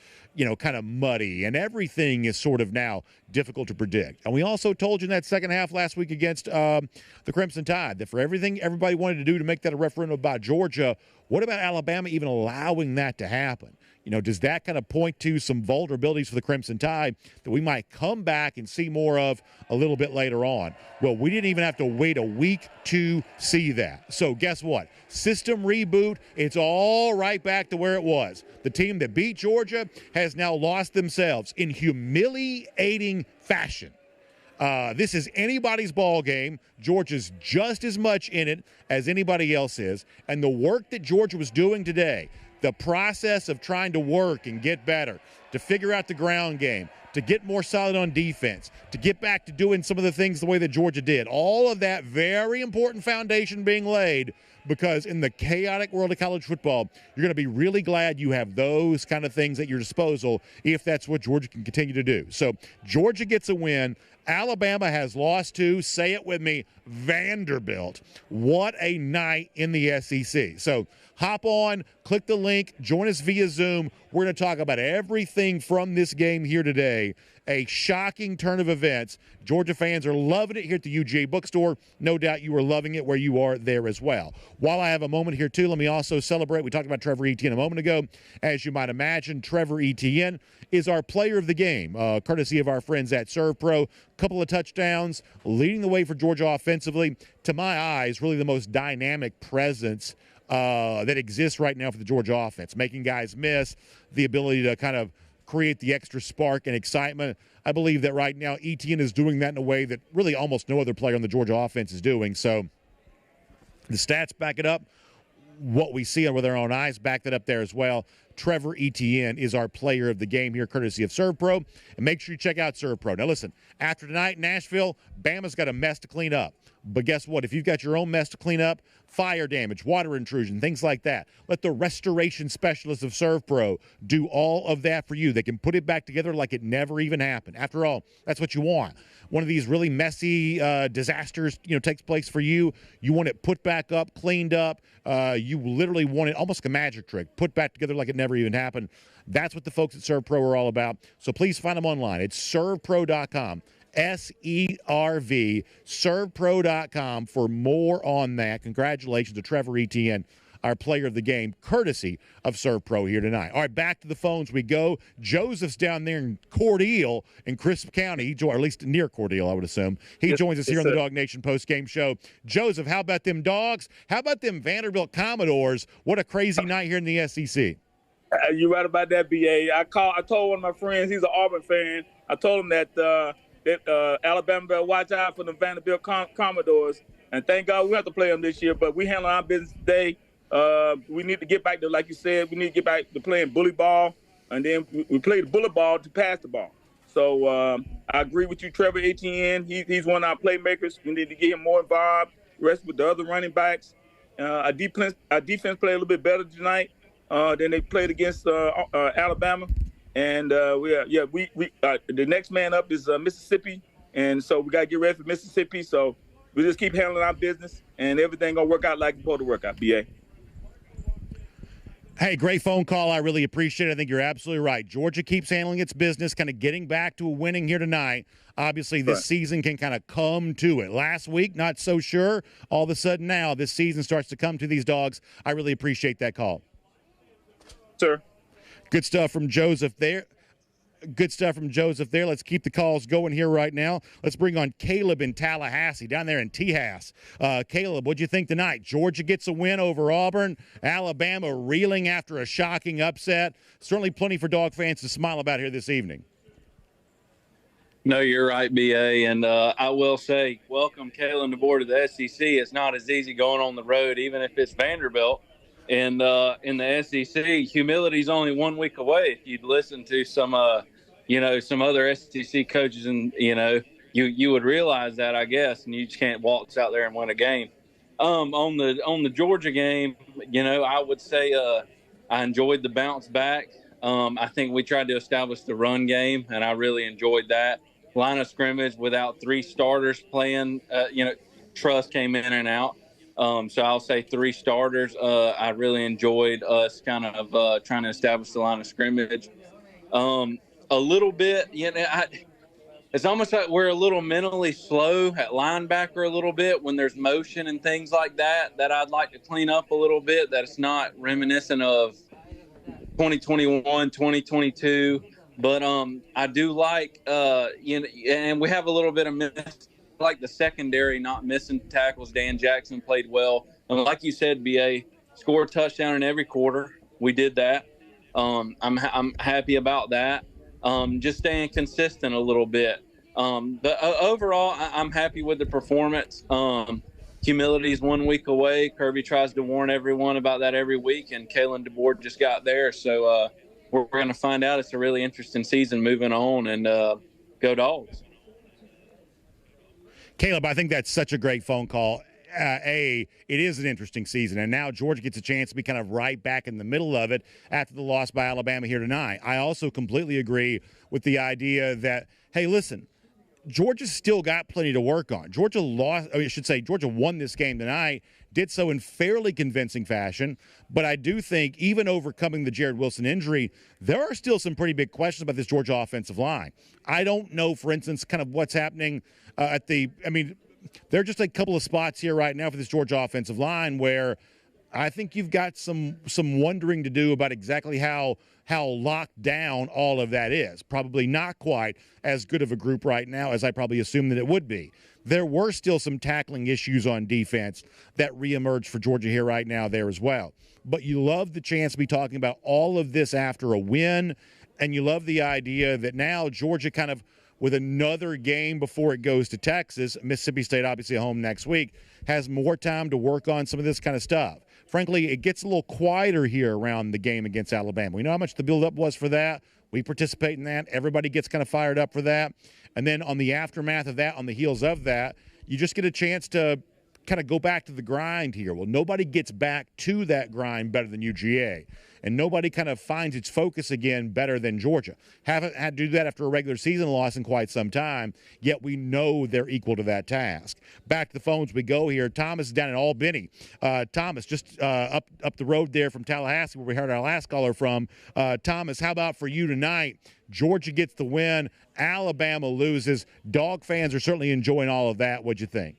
kind of muddy, and everything is sort of now difficult to predict. And we also told you in that second half last week against the Crimson Tide that for everything everybody wanted to do to make that a referendum about Georgia, what about Alabama even allowing that to happen? Does that kind of point to some vulnerabilities for the Crimson Tide that we might come back and see more of a little bit later on? Well, we didn't even have to wait a week to see that. So guess what? System reboot. It's all right back to where it was. The team that beat Georgia has now lost themselves in humiliating fashion. This is anybody's ball game. Georgia's just as much in it as anybody else is. And the work that Georgia was doing today, the process of trying to work and get better, to figure out the ground game, to get more solid on defense, to get back to doing some of the things the way that Georgia did. All of that very important foundation being laid, because in the chaotic world of college football, you're going to be really glad you have those kind of things at your disposal if that's what Georgia can continue to do. So Georgia gets a win. Alabama has lost to, say it with me, Vanderbilt. What a night in the SEC. So hop on, click the link, join us via Zoom. We're going to talk about everything from this game here today. A shocking turn of events. Georgia fans are loving it here at the UGA Bookstore. No doubt you are loving it where you are there as well. While I have a moment here, too, let me also celebrate. We talked about Trevor Etienne a moment ago. As you might imagine, Trevor Etienne is our player of the game, courtesy of our friends at SERVPRO. Couple of touchdowns, leading the way for Georgia offensively. To my eyes, really the most dynamic presence that exists right now for the Georgia offense, making guys miss, the ability to kind of create the extra spark and excitement. I believe that right now Etienne is doing that in a way that really almost no other player on the Georgia offense is doing. So The stats back it up. What we see with our own eyes back that up there as well. Trevor Etienne is our player of the game here, courtesy of SERVPRO. And make sure you check out SERVPRO. Now, listen, after tonight in Nashville, Bama's got a mess to clean up. But guess what? If you've got your own mess to clean up, fire damage, water intrusion, things like that, let the restoration specialists of SERVPRO do all of that for you. They can put it back together like it never even happened. After all, that's what you want. One of these really messy disasters, takes place for you. You want it put back up, cleaned up. You literally want it almost like a magic trick, put back together like it never even happened. That's what the folks at SERVPRO are all about. So please find them online. It's servpro.com. SERV, servpro.com for more on that. Congratulations to Trevor Etienne, our player of the game, courtesy of SERVPRO here tonight. All right, back to the phones we go. Joseph's down there in Cordele in Crisp County, or at least near Cordele, I would assume. He joins us here on the DawgNation Postgame Show. Joseph, how about them Dogs? How about them Vanderbilt Commodores? What a crazy night here in the SEC. You're right about that, BA. I told one of my friends, he's an Auburn fan. I told him that Alabama better watch out for the Vanderbilt Commodores. And thank God we have to play them this year, but we handle our business today. We need to get back to, like you said, we need to get back to playing bully ball, and then we play the bullet ball to pass the ball. So I agree with you, Trevor Etienne. He's one of our playmakers. We need to get him more involved. Rest with the other running backs. Our defense played a little bit better tonight than they played against Alabama. And the next man up is Mississippi, and so we got to get ready for Mississippi. So we just keep handling our business, and everything gonna work out like it's supposed to work out. BA. Hey, great phone call. I really appreciate it. I think you're absolutely right. Georgia keeps handling its business, kind of getting back to a winning here tonight. Obviously, this season can kind of come to it. Last week, not so sure. All of a sudden now, this season starts to come to these Dogs. I really appreciate that call. Sir. Good stuff from Joseph there. Let's keep the calls going here right now. Let's bring on Caleb in Tallahassee, down there in Tejas. Caleb, what'd you think tonight? Georgia gets a win over Auburn. Alabama reeling after a shocking upset. Certainly plenty for Dog fans to smile about here this evening. No, you're right, BA. And I will say, welcome, Kaylee, aboard of the SEC. It's not as easy going on the road, even if it's Vanderbilt. And in the SEC, humility's only 1 week away. If you'd listen to some other SEC coaches, and you would realize that, I guess, and you just can't waltz out there and win a game. On the Georgia game, I would say I enjoyed the bounce back. I think we tried to establish the run game, and I really enjoyed that. Line of scrimmage without three starters playing, Truss came in and out. So I'll say three starters. I really enjoyed us kind of trying to establish the line of scrimmage. A little bit, it's almost like we're a little mentally slow at linebacker a little bit when there's motion and things like that I'd like to clean up a little bit, that it's not reminiscent of 2021, 2022. But I do like, and we have a little bit of like the secondary not missing tackles. Dan Jackson played well. And like you said, BA, score a touchdown in every quarter. We did that. I'm happy about that. Just staying consistent a little bit. But overall, I'm happy with the performance. Humility is 1 week away. Kirby tries to warn everyone about that every week, and Kalen DeBoer just got there. So we're going to find out. It's a really interesting season moving on, and go Dogs. Caleb, I think that's such a great phone call. It is an interesting season, and now Georgia gets a chance to be kind of right back in the middle of it after the loss by Alabama here tonight. I also completely agree with the idea that, hey, listen, Georgia's still got plenty to work on. Georgia won this game tonight, did so in fairly convincing fashion, but I do think even overcoming the Jared Wilson injury, there are still some pretty big questions about this Georgia offensive line. I don't know, for instance, kind of what's happening there are just a couple of spots here right now for this Georgia offensive line where I think you've got some wondering to do about exactly how locked down all of that is. Probably not quite as good of a group right now as I probably assumed that it would be. There were still some tackling issues on defense that reemerged for Georgia here right now there as well. But you love the chance to be talking about all of this after a win, and you love the idea that now Georgia kind of with another game before it goes to Texas. Mississippi State, obviously, at home next week, has more time to work on some of this kind of stuff. Frankly, it gets a little quieter here around the game against Alabama. We know how much the build-up was for that. We participate in that. Everybody gets kind of fired up for that. And then on the aftermath of that, on the heels of that, you just get a chance to kind of go back to the grind here. Well, nobody gets back to that grind better than UGA. And nobody kind of finds its focus again better than Georgia. Haven't had to do that after a regular season loss in quite some time, yet we know they're equal to that task. Back to the phones we go here. Thomas is down in Albany. Thomas, just up the road there from Tallahassee, where we heard our last caller from. Thomas, how about for you tonight? Georgia gets the win. Alabama loses. Dog fans are certainly enjoying all of that. What'd you think?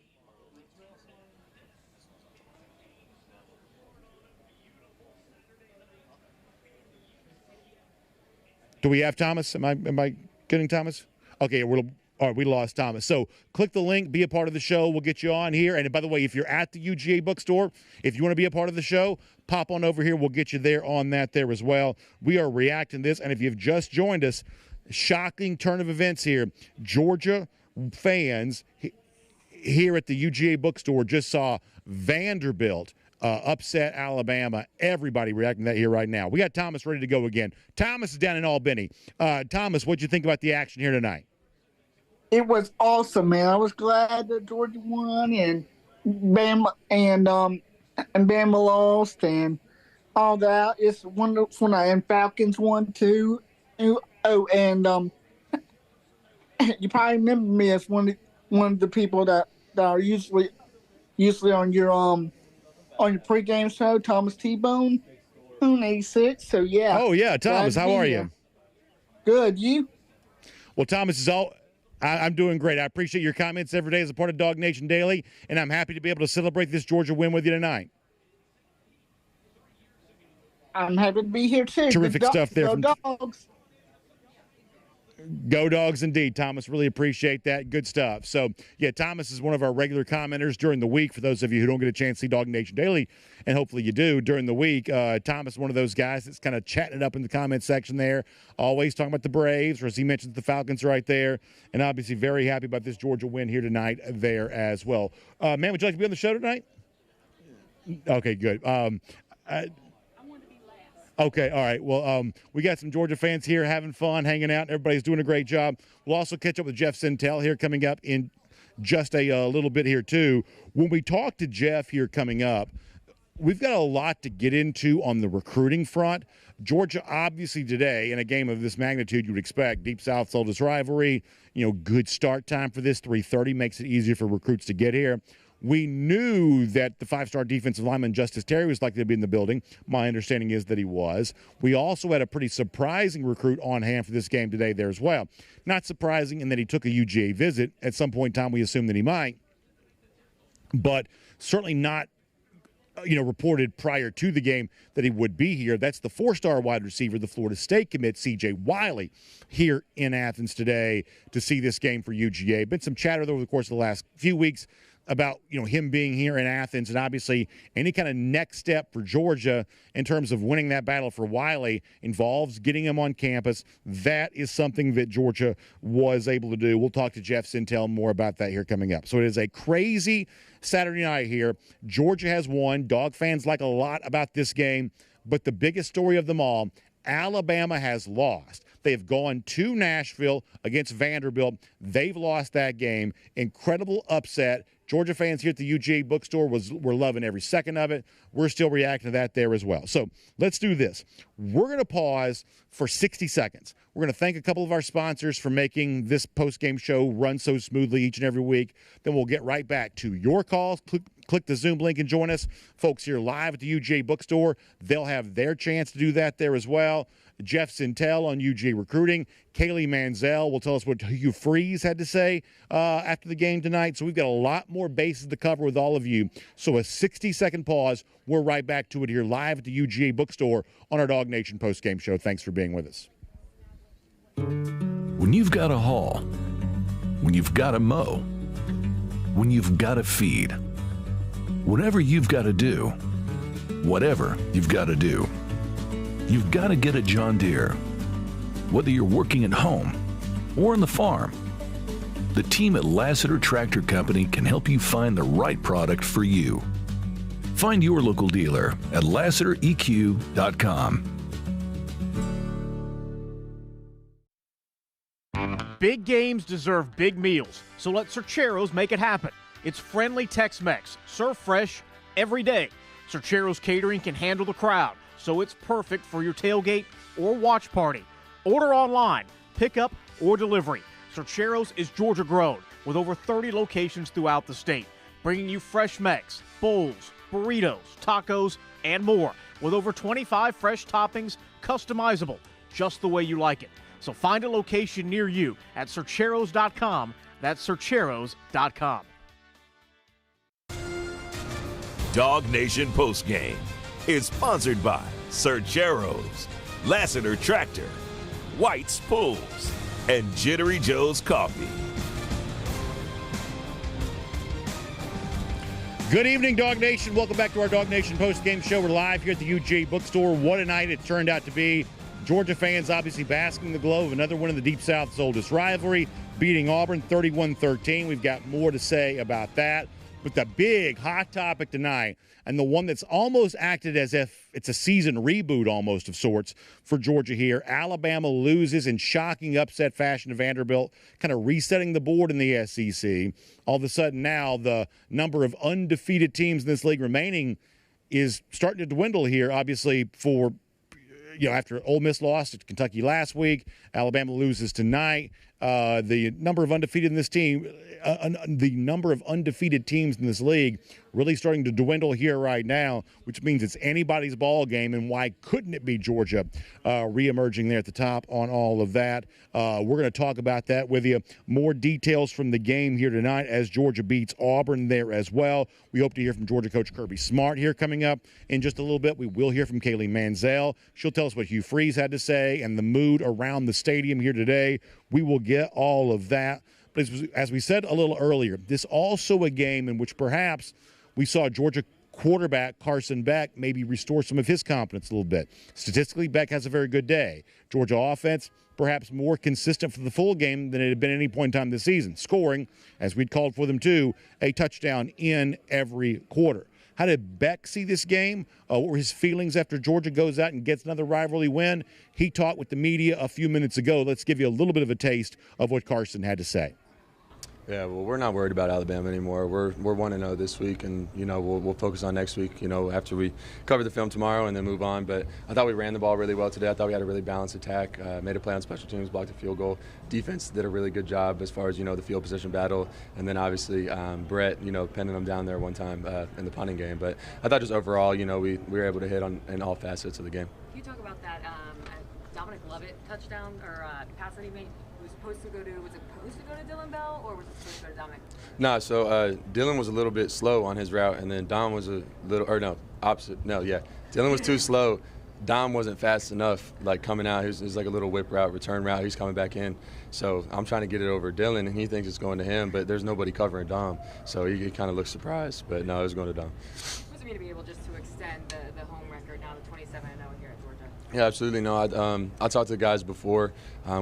Do we have Thomas? Am I getting Thomas? Okay, all right, we lost Thomas. So click the link, be a part of the show. We'll get you on here. And by the way, if you're at the UGA Bookstore, if you want to be a part of the show, pop on over here. We'll get you there on that there as well. We are reacting to this. And if you've just joined us, shocking turn of events here. Georgia fans here at the UGA Bookstore just saw Vanderbilt upset Alabama. Everybody reacting to that here right now. We got Thomas ready to go again. Thomas is down in Albany. Thomas, what'd you think about the action here tonight? It was awesome, man. I was glad that Georgia won and Bama lost and all that. It's wonderful, and Falcons won too. Oh, and you probably remember me as one of the people that are usually on your pregame show, Thomas T-Bone, 86. So, yeah. Oh, yeah. Thomas, how are you? Good. You? Well, Thomas, I'm doing great. I appreciate your comments every day as a part of Dog Nation Daily, and I'm happy to be able to celebrate this Georgia win with you tonight. I'm happy to be here, too. Terrific stuff there. Go Dogs. Go Dogs indeed, Thomas. Really appreciate that. Good stuff. So, yeah, Thomas is one of our regular commenters during the week. For those of you who don't get a chance to see Dog Nation Daily, and hopefully you do during the week, Thomas is one of those guys that's kind of chatting it up in the comment section there, always talking about the Braves, or as he mentions, the Falcons right there, and obviously very happy about this Georgia win here tonight there as well. Man, would you like to be on the show tonight? Okay, good. Okay, all right. Well, we got some Georgia fans here having fun, hanging out. Everybody's doing a great job. We'll also catch up with Jeff Sentell here coming up in just a little bit here, too. When we talk to Jeff here coming up, we've got a lot to get into on the recruiting front. Georgia, obviously today, in a game of this magnitude, you would expect Deep South's oldest rivalry, good start time for this. 3:30 makes it easier for recruits to get here. We knew that the five-star defensive lineman Justice Terry was likely to be in the building. My understanding is that he was. We also had a pretty surprising recruit on hand for this game today there as well. Not surprising in that he took a UGA visit. At some point in time, we assumed that he might. But certainly not, reported prior to the game that he would be here. That's the four-star wide receiver, the Florida State commit, CJ Wiley, here in Athens today to see this game for UGA. Been some chatter over the course of the last few weeks about him being here in Athens, and obviously any kind of next step for Georgia in terms of winning that battle for Wiley involves getting him on campus. That is something that Georgia was able to do. We'll talk to Jeff Sentell more about that here coming up. So it is a crazy Saturday night here. Georgia has won. Dog fans like a lot about this game, but the biggest story of them all, Alabama has lost. They have gone to Nashville against Vanderbilt. They've lost that game. Incredible upset. Georgia fans here at the UGA Bookstore were loving every second of it. We're still reacting to that there as well. So let's do this. We're going to pause for 60 seconds. We're going to thank a couple of our sponsors for making this post-game show run so smoothly each and every week. Then we'll get right back to your calls. Click the Zoom link and join us. Folks here live at the UGA Bookstore, they'll have their chance to do that there as well. Jeff Sentell on UGA recruiting. Kaylee Mansell will tell us what Hugh Freeze had to say after the game tonight. So we've got a lot more bases to cover with all of you. So a 60-second pause. We're right back to it here live at the UGA Bookstore on our Dog Nation postgame show. Thanks for being with us. When you've got to haul, when you've got to mow, when you've got to feed, whatever you've got to do, whatever you've got to do, you've got to get a John Deere. Whether you're working at home or on the farm, the team at Lassiter Tractor Company can help you find the right product for you. Find your local dealer at LassiterEQ.com. Big games deserve big meals, so let Serchero's make it happen. It's friendly Tex-Mex, served fresh every day. Serchero's Catering can handle the crowd, so it's perfect for your tailgate or watch party. Order online, pick up, or delivery. Serchero's is Georgia grown with over 30 locations throughout the state, bringing you fresh Mex, bowls, burritos, tacos, and more, with over 25 fresh toppings, customizable, just the way you like it. So find a location near you at Sercheros.com. That's Sercheros.com. DawgNation Postgame is sponsored by Sercheros, Lassiter Tractor, White's Pools, and Jittery Joe's Coffee. Good evening, Dog Nation. Welcome back to our DawgNation Postgame show. We're live here at the UGA Bookstore. What a night it turned out to be. Georgia fans obviously basking the glow of another one of the Deep South's oldest rivalry, beating Auburn 31-13. We've got more to say about that. But the big hot topic tonight, and the one that's almost acted as if it's a season reboot almost of sorts for Georgia here, Alabama loses in shocking upset fashion to Vanderbilt, kind of resetting the board in the SEC. All of a sudden now the number of undefeated teams in this league remaining is starting to dwindle here, obviously, for after Ole Miss lost to Kentucky last week, Alabama loses tonight. The number of undefeated in this team, the number of undefeated teams in this league really starting to dwindle here right now, which means it's anybody's ball game. And why couldn't it be Georgia reemerging there at the top on all of that? We're going to talk about that with you. More details from the game here tonight as Georgia beats Auburn there as well. We hope to hear from Georgia coach Kirby Smart here coming up in just a little bit. We will hear from Kaylee Mansell. She'll tell us what Hugh Freeze had to say and the mood around the stadium here today. We will get all of that. But as we said a little earlier, this also a game in which perhaps we saw Georgia quarterback Carson Beck maybe restore some of his confidence a little bit. Statistically, Beck has a very good day. Georgia offense perhaps more consistent for the full game than it had been at any point in time this season, scoring, as we'd called for them to, a touchdown in every quarter. How did Beck see this game? What were his feelings after Georgia goes out and gets another rivalry win? He talked with the media a few minutes ago. Let's give you a little bit of a taste of what Carson had to say. Yeah, well, we're not worried about Alabama anymore. We're 1-0 this week, and we'll focus on next week. After we cover the film tomorrow and then move on. But I thought we ran the ball really well today. I thought we had a really balanced attack. Made a play on special teams, blocked a field goal. Defense did a really good job as far as the field position battle, and then obviously Brett, penning them down there one time in the punting game. But I thought just overall, we were able to hit in all facets of the game. Can you talk about that Dominic Lovett touchdown or pass that he made? Was it supposed to go to Dylan Bell, or was it supposed to go to Dominic? No, so Dylan was a little bit slow on his route, and then Dom was Dylan was too slow. Dom wasn't fast enough, coming out. It was like a little whip route, return route. He's coming back in. So I'm trying to get it over Dylan, and he thinks it's going to him, but there's nobody covering Dom. So he kind of looks surprised, but no, it was going to Dom. What does it mean to be able just to extend the home record now to 27-0 here at Georgia? Yeah, absolutely. No, I talked to the guys before.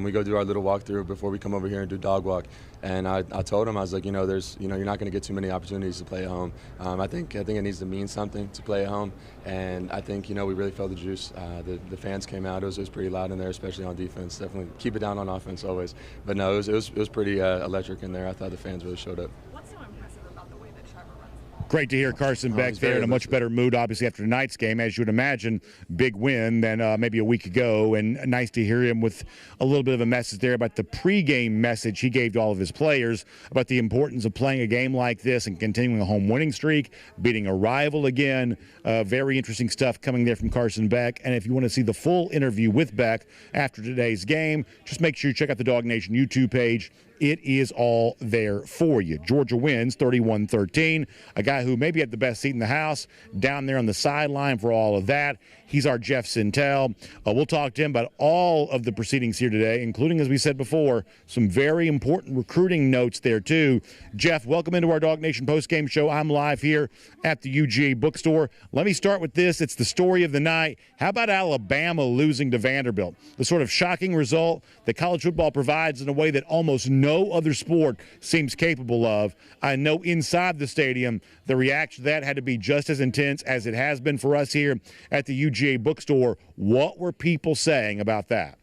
We go do our little walkthrough before we come over here and do dog walk. And I told him, I was like, you're not going to get too many opportunities to play at home. I think it needs to mean something to play at home. And I think, we really felt the juice. The fans came out. It was pretty loud in there, especially on defense. Definitely keep it down on offense always. But no, it was pretty electric in there. I thought the fans really showed up. What's so impressive about the way that Trevor runs the ball? Great to hear Carson Beck there in a much better mood, obviously, after tonight's game, as you would imagine. Big win than maybe a week ago, and nice to hear him with a little bit of a message there about the pregame message he gave to all of his players about the importance of playing a game like this and continuing a home winning streak, beating a rival again. Very interesting stuff coming there from Carson Beck. And if you want to see the full interview with Beck after today's game, just make sure you check out the DawgNation YouTube page. It is all there for you. Georgia wins 31-13. A guy who maybe had the best seat in the house down there on the sideline for all of that. He's our Jeff Sentell. We'll talk to him about all of the proceedings here today, including, as we said before, some very important recruiting notes there, too. Jeff, welcome into our DawgNation Postgame show. I'm live here at the UGA Bookstore. Let me start with this. It's the story of the night. How about Alabama losing to Vanderbilt? The sort of shocking result that college football provides in a way that almost no other sport seems capable of. I know inside the stadium, the reaction to that had to be just as intense as it has been for us here at the UGA Bookstore. What were people saying about that?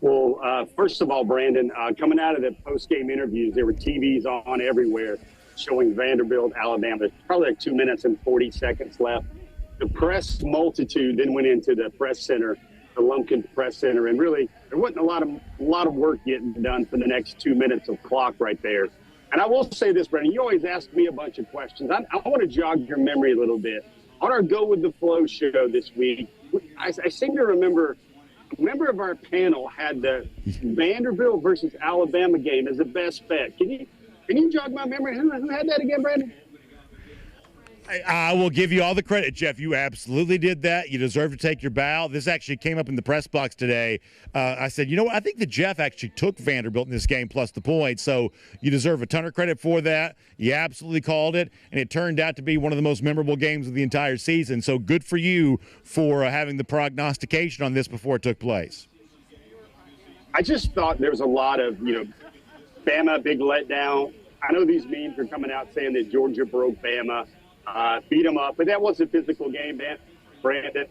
Well, first of all, Brandon, coming out of the post-game interviews, there were TVs on everywhere showing Vanderbilt, Alabama. There's probably like 2 minutes and 40 seconds left. The press multitude then went into the press center, the Lumpkin Press Center, and really there wasn't a lot of work getting done for the next 2 minutes of clock right there. And I will say this, Brandon, you always ask me a bunch of questions. I want to jog your memory a little bit. On our Go With The Flow show this week, I seem to remember a member of our panel had the Vanderbilt versus Alabama game as the best bet. Can you jog my memory? Who had that again, Brandon? I will give you all the credit, Jeff. You absolutely did that. You deserve to take your bow. This actually came up in the press box today. I said, you know what? I think that Jeff actually took Vanderbilt in this game plus the points, so you deserve a ton of credit for that. You absolutely called it, and it turned out to be one of the most memorable games of the entire season. So good for you for having the prognostication on this before it took place. I just thought there was a lot of, Bama, big letdown. I know these memes are coming out saying that Georgia broke Bama. Beat them up, but that was a physical game, Brandon,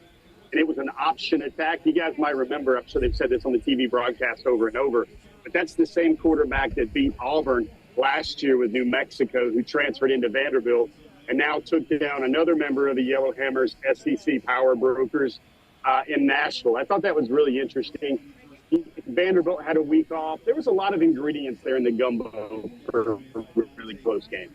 and it was an option attack. You guys might remember, I'm sure they've said this on the TV broadcast over and over, but that's the same quarterback that beat Auburn last year with New Mexico, who transferred into Vanderbilt and now took down another member of the Yellowhammers, SEC Power Brokers, in Nashville. I thought that was really interesting. Vanderbilt had a week off. There was a lot of ingredients there in the gumbo for a really close game.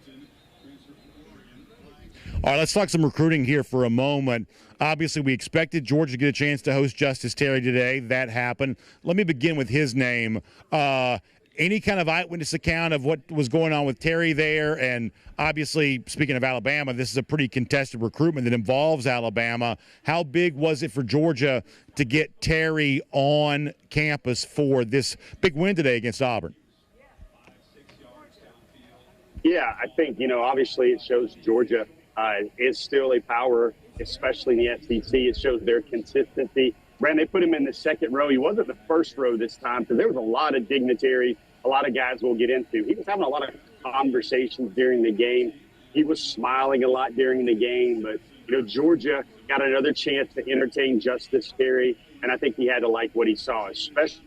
All right, let's talk some recruiting here for a moment. Obviously, we expected Georgia to get a chance to host Justice Terry today. That happened. Let me begin with his name. Any kind of eyewitness account of what was going on with Terry there? And obviously, speaking of Alabama, this is a pretty contested recruitment that involves Alabama. How big was it for Georgia to get Terry on campus for this big win today against Auburn? Yeah, I think, obviously it shows Georgia is still a power, especially in the SEC. It shows their consistency. Brandon, they put him in the second row. He wasn't the first row this time because there was a lot of dignitaries, a lot of guys we'll get into. He was having a lot of conversations during the game. He was smiling a lot during the game. But, Georgia got another chance to entertain Justice Terry, and I think he had to like what he saw, especially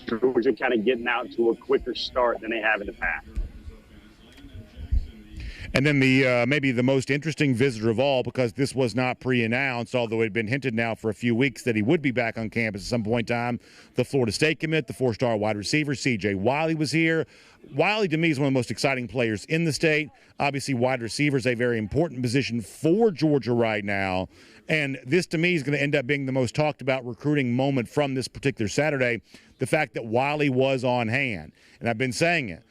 Georgia kind of getting out to a quicker start than they have in the past. And then the maybe the most interesting visitor of all, because this was not pre-announced, although it had been hinted now for a few weeks that he would be back on campus at some point in time, the Florida State commit, the four-star wide receiver, CJ Wiley was here. Wiley, to me, is one of the most exciting players in the state. Obviously, wide receiver is a very important position for Georgia right now. And this, to me, is going to end up being the most talked about recruiting moment from this particular Saturday, the fact that Wiley was on hand. And I've been saying it,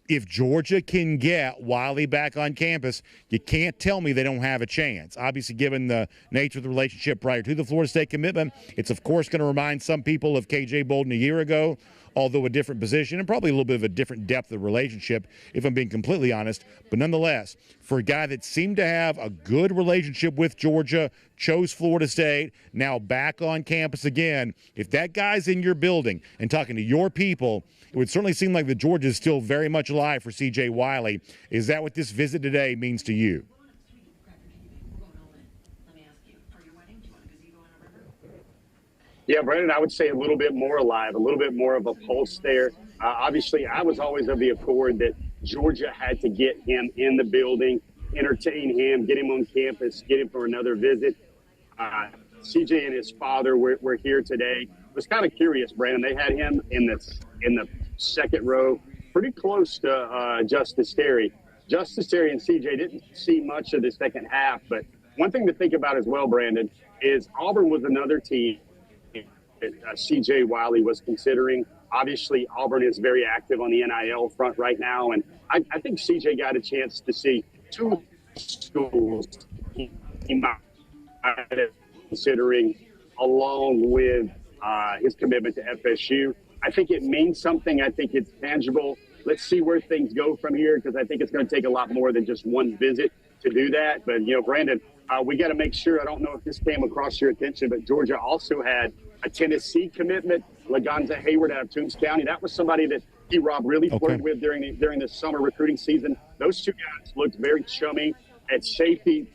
if Georgia can get Wiley back on campus, you can't tell me they don't have a chance. Obviously, given the nature of the relationship prior to the Florida State commitment, it's, of course, going to remind some people of K.J. Bolden a year ago, although a different position and probably a little bit of a different depth of relationship, if I'm being completely honest. But nonetheless, for a guy that seemed to have a good relationship with Georgia, chose Florida State, now back on campus again, if that guy's in your building and talking to your people, it would certainly seem like the Georgia is still very much alive for C.J. Wiley. Is that what this visit today means to you? Yeah, Brandon, I would say a little bit more alive, a little bit more of a pulse there. Obviously, I was always of the accord that Georgia had to get him in the building, entertain him, get him on campus, get him for another visit. CJ and his father were here today. It was kind of curious, Brandon. They had him in the second row, pretty close to Justice Terry. Justice Terry and CJ didn't see much of the second half, but one thing to think about as well, Brandon, is Auburn was another team that CJ Wiley was considering. Obviously, Auburn is very active on the NIL front right now, and I think CJ got a chance to see two schools he might be considering along with his commitment to FSU. I think it means something. I think it's tangible. Let's see where things go from here, because I think it's going to take a lot more than just one visit to do that. But, Brandon, we got to make sure, I don't know if this came across your attention, but Georgia also had a Tennessee commitment, Lagonza Hayward out of Toombs County. That was somebody that Rob really flirted with during the summer recruiting season. Those two guys looked very chummy at safety.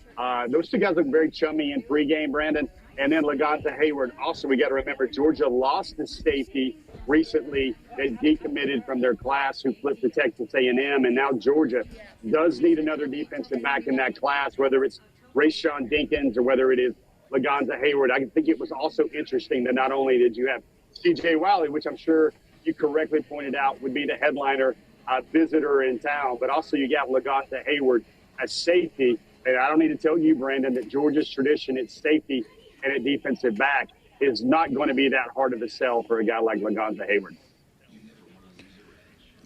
Those two guys look very chummy in pregame, Brandon. And then Lagonza Hayward. Also, we got to remember Georgia lost the safety recently that decommitted from their class who flipped to Texas A&M. And now Georgia does need another defensive back in that class, whether it's Rayshawn Dinkins or whether it is Lagonza Hayward. I think it was also interesting that not only did you have CJ Wiley, which I'm sure you correctly pointed out would be the headliner visitor in town, but also you got Lagonza Hayward as safety. And I don't need to tell you, Brandon, that Georgia's tradition at safety and at defensive back is not going to be that hard of a sell for a guy like Lagonza Hayward.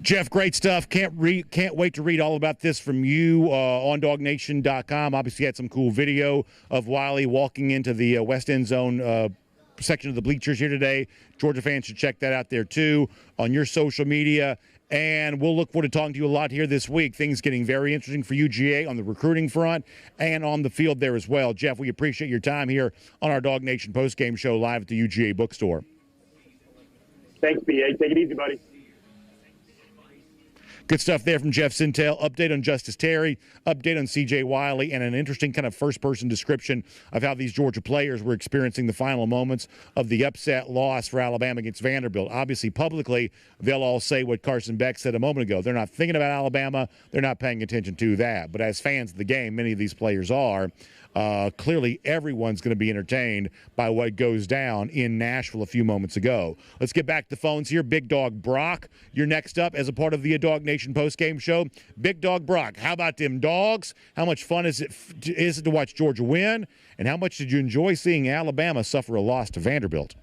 Jeff, great stuff. Can't wait to read all about this from you on DawgNation.com. Obviously, you had some cool video of Wiley walking into the West End Zone section of the bleachers here today. Georgia fans should check that out there, too, on your social media. And we'll look forward to talking to you a lot here this week. Things getting very interesting for UGA on the recruiting front and on the field there as well. Jeff, we appreciate your time here on our DawgNation Postgame show live at the UGA Bookstore. Thanks, B.A. Take it easy, buddy. Good stuff there from Jeff Sentell. Update on Justice Terry, update on CJ Wiley, and an interesting kind of first-person description of how these Georgia players were experiencing the final moments of the upset loss for Alabama against Vanderbilt. Obviously, publicly, they'll all say what Carson Beck said a moment ago. They're not thinking about Alabama. They're not paying attention to that. But as fans of the game, many of these players are. Clearly, everyone's going to be entertained by what goes down in Nashville a few moments ago. Let's get back to the phones here. Big Dog Brock, you're next up as a part of the DawgNation postgame show. Big Dog Brock, how about them dogs? How much fun is it to watch Georgia win? And how much did you enjoy seeing Alabama suffer a loss to Vanderbilt?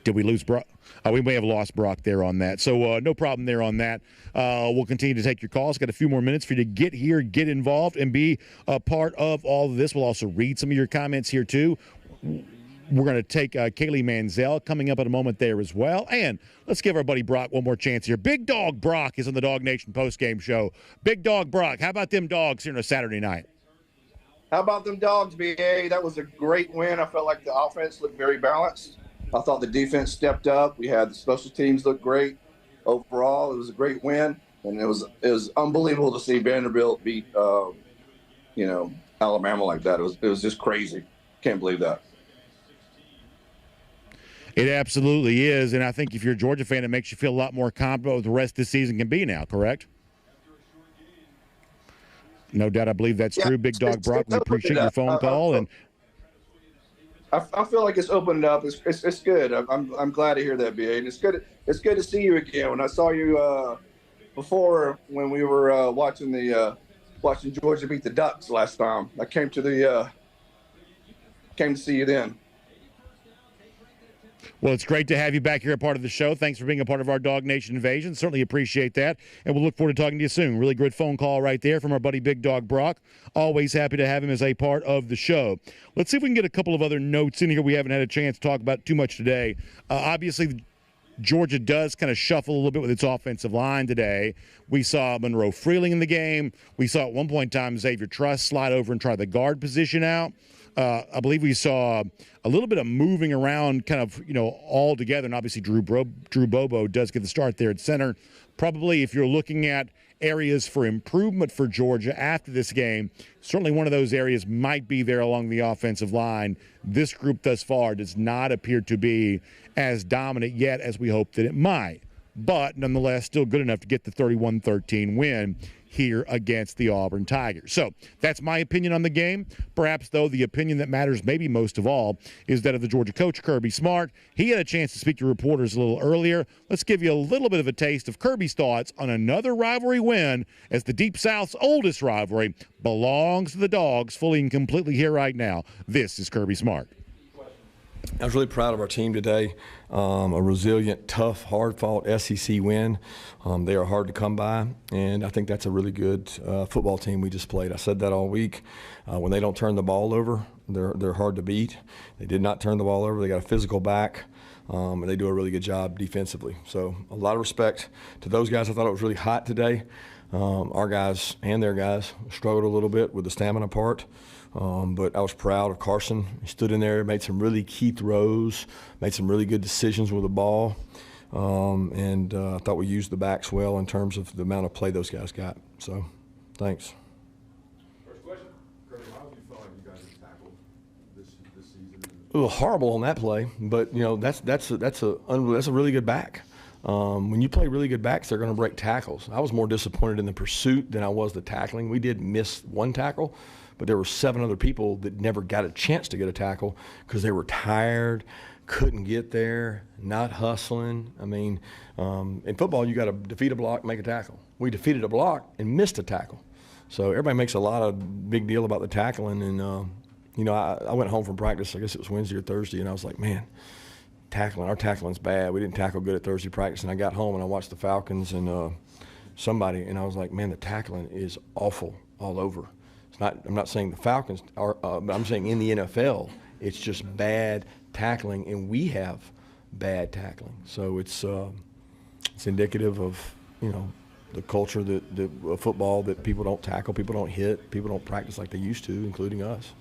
Did we lose Brock? We may have lost Brock there on that. So no problem there on that. We'll continue to take your calls. Got a few more minutes for you to get here, get involved, and be a part of all of this. We'll also read some of your comments here, too. We're going to take Kaylee Mansell coming up in a moment there as well. And let's give our buddy Brock one more chance here. Big Dog Brock is on the DawgNation postgame show. Big Dog Brock, how about them dogs here on a Saturday night? How about them dogs, BA? That was a great win. I felt like the offense looked very balanced. I thought the defense stepped up. We had the special teams look great. Overall, it was a great win, and it was unbelievable to see Vanderbilt beat Alabama like that. It was just crazy. Can't believe that. It absolutely is, and I think if you're a Georgia fan, it makes you feel a lot more confident what the rest of the season can be now, correct? No doubt, I believe that's true. Big Dog Brock, we appreciate your phone call. And I feel like it's opened up. It's good. I'm glad to hear that, BA. And it's good to see you again. When I saw you before, when we were watching Georgia beat the Ducks last time, I came to see you then. Well, it's great to have you back here, a part of the show. Thanks for being a part of our DawgNation invasion. Certainly appreciate that. And we'll look forward to talking to you soon. Really good phone call right there from our buddy Big Dog Brock. Always happy to have him as a part of the show. Let's see if we can get a couple of other notes in here we haven't had a chance to talk about too much today. Obviously, Georgia does kind of shuffle a little bit with its offensive line today. We saw Monroe Freeling in the game. We saw at one point in time Xavier Truss slide over and try the guard position out. I believe we saw a little bit of moving around kind of, all together. And obviously Drew Bobo does get the start there at center. Probably if you're looking at areas for improvement for Georgia after this game, certainly one of those areas might be there along the offensive line. This group thus far does not appear to be as dominant yet as we hope that it might. But nonetheless, still good enough to get the 31-13 win here against the Auburn Tigers. So that's my opinion on the game. Perhaps, though, the opinion that matters maybe most of all is that of the Georgia coach, Kirby Smart. He had a chance to speak to reporters a little earlier. Let's give you a little bit of a taste of Kirby's thoughts on another rivalry win as the Deep South's oldest rivalry belongs to the Dogs fully and completely here right now. This is Kirby Smart. I was really proud of our team today. A resilient, tough, hard-fought SEC win. They are hard to come by, and I think that's a really good football team we just played. I said that all week. When they don't turn the ball over, they're hard to beat. They did not turn the ball over. They got a physical back, and they do a really good job defensively. So a lot of respect to those guys. I thought it was really hot today. Our guys and their guys struggled a little bit with the stamina part. But I was proud of Carson. He stood in there, made some really key throws, made some really good decisions with the ball. And I thought we used the backs well in terms of the amount of play those guys got. So, thanks. First question, Kirby, how do you feel like you guys have tackled this season? A little horrible on that play, but that's a really good back. When you play really good backs, they're going to break tackles. I was more disappointed in the pursuit than I was the tackling. We did miss one tackle, but there were 7 other people that never got a chance to get a tackle because they were tired, couldn't get there, not hustling. I mean, in football, you got to defeat a block, make a tackle. We defeated a block and missed a tackle. So everybody makes a lot of big deal about the tackling. And, I went home from practice, I guess it was Wednesday or Thursday, and I was like, man, our tackling's bad. We didn't tackle good at Thursday practice. And I got home and I watched the Falcons and and I was like, man, the tackling is awful all over. I'm not saying the Falcons are, but I'm saying in the NFL, it's just bad tackling, and we have bad tackling. So it's indicative of the culture of football, that people don't tackle, people don't hit, people don't practice like they used to, including us.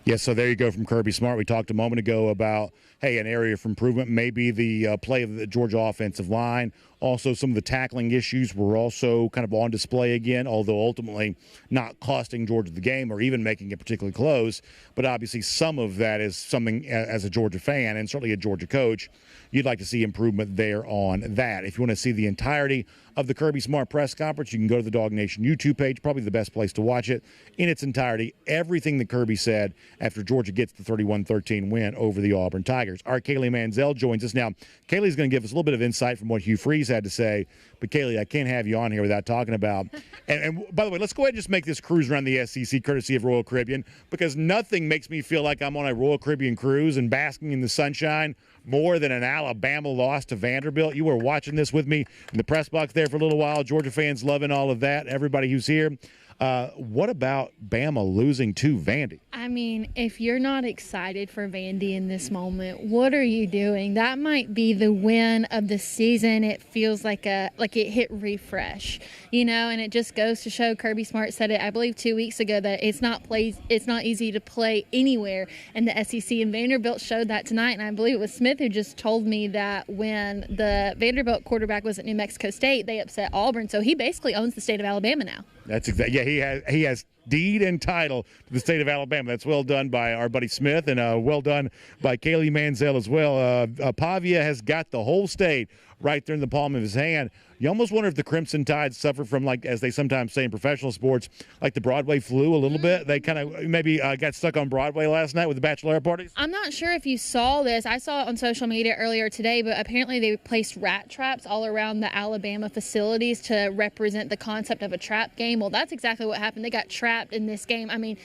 Yes, so there you go from Kirby Smart. We talked a moment ago about, an area for improvement, maybe the play of the Georgia offensive line. Also, some of the tackling issues were also kind of on display again, although ultimately not costing Georgia the game or even making it particularly close. But obviously some of that is something, as a Georgia fan and certainly a Georgia coach, you'd like to see improvement there on that. If you want to see the entirety of the Kirby Smart press conference, you can go to the DawgNation YouTube page, probably the best place to watch it in its entirety. Everything that Kirby said after Georgia gets the 31-13 win over the Auburn Tigers. Our Kaylee Mansell joins us now. Kaylee's going to give us a little bit of insight from what Hugh Freeze had to say. But, Kaylee, I can't have you on here without talking about and by the way, let's go ahead and just make this cruise around the SEC courtesy of Royal Caribbean, because nothing makes me feel like I'm on a Royal Caribbean cruise and basking in the sunshine more than an Alabama loss to Vanderbilt. You were watching this with me in the press box there for a little while. Georgia fans loving all of that. Everybody who's here. What about Bama losing to Vandy? I mean, if you're not excited for Vandy in this moment, what are you doing? That might be the win of the season. It feels like it hit refresh, and it just goes to show. Kirby Smart said it, I believe, 2 weeks ago, that it's not easy to play anywhere in the SEC, and Vanderbilt showed that tonight. And I believe it was Smith who just told me that when the Vanderbilt quarterback was at New Mexico State, they upset Auburn, so he basically owns the state of Alabama now. That's exactly. Yeah, he has deed and title to the state of Alabama. That's well done by our buddy Smith, and well done by Kaylee Mansell as well. Pavia has got the whole state right there in the palm of his hand. You almost wonder if the Crimson Tide suffer from, like, as they sometimes say in professional sports, like the Broadway flu a little bit. They kind of maybe got stuck on Broadway last night with the bachelorette parties. I'm not sure if you saw this. I saw it on social media earlier today, but apparently they placed rat traps all around the Alabama facilities to represent the concept of a trap game. Well, that's exactly what happened. They got trapped in this game. I mean,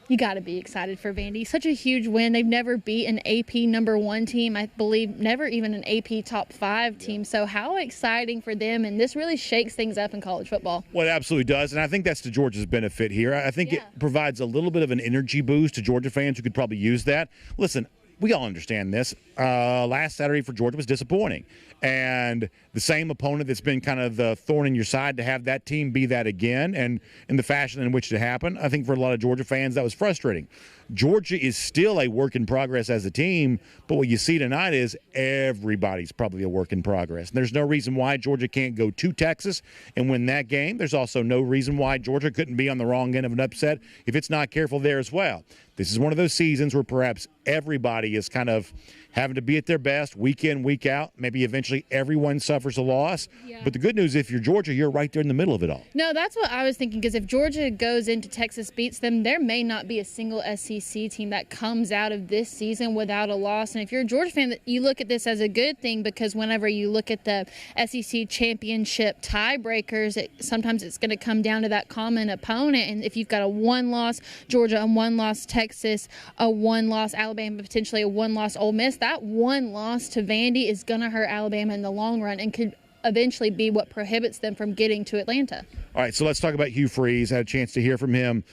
you got to be excited for Vandy. Such a huge win. They've never beat an AP #1 team. I believe never even an AP top 5 team. So how exciting for them. And this really shakes things up in college football. Well, it absolutely does. And I think that's to Georgia's benefit here. I think it provides a little bit of an energy boost to Georgia fans who could probably use that. Listen, we all understand this. Last Saturday for Georgia was disappointing. And the same opponent that's been kind of the thorn in your side, to have that team be that again, and in the fashion in which it happened, I think for a lot of Georgia fans that was frustrating. Georgia is still a work in progress as a team, but what you see tonight is everybody's probably a work in progress. And there's no reason why Georgia can't go to Texas and win that game. There's also no reason why Georgia couldn't be on the wrong end of an upset if it's not careful there as well. This is one of those seasons where perhaps everybody is kind of having to be at their best week in, week out. Maybe eventually everyone suffers a loss. Yeah. But the good news, if you're Georgia, you're right there in the middle of it all. No, that's what I was thinking, because if Georgia goes into Texas, beats them, there may not be a single SEC team that comes out of this season without a loss. And if you're a Georgia fan, you look at this as a good thing, because whenever you look at the SEC championship tiebreakers, sometimes it's going to come down to that common opponent. And if you've got a 1-loss Georgia, a 1-loss Texas, a 1-loss Alabama, potentially a 1-loss Ole Miss, that 1 loss to Vandy is going to hurt Alabama in the long run and could eventually be what prohibits them from getting to Atlanta. All right, so let's talk about Hugh Freeze. I had a chance to hear from him.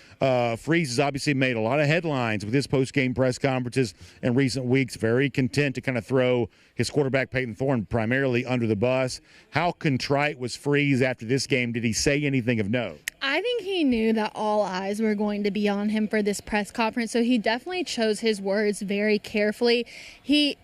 Freeze has obviously made a lot of headlines with his post-game press conferences in recent weeks. Very content to kind of throw his quarterback, Peyton Thorne, primarily under the bus. How contrite was Freeze after this game? Did he say anything of note? I think he knew that all eyes were going to be on him for this press conference, so he definitely chose his words very carefully. He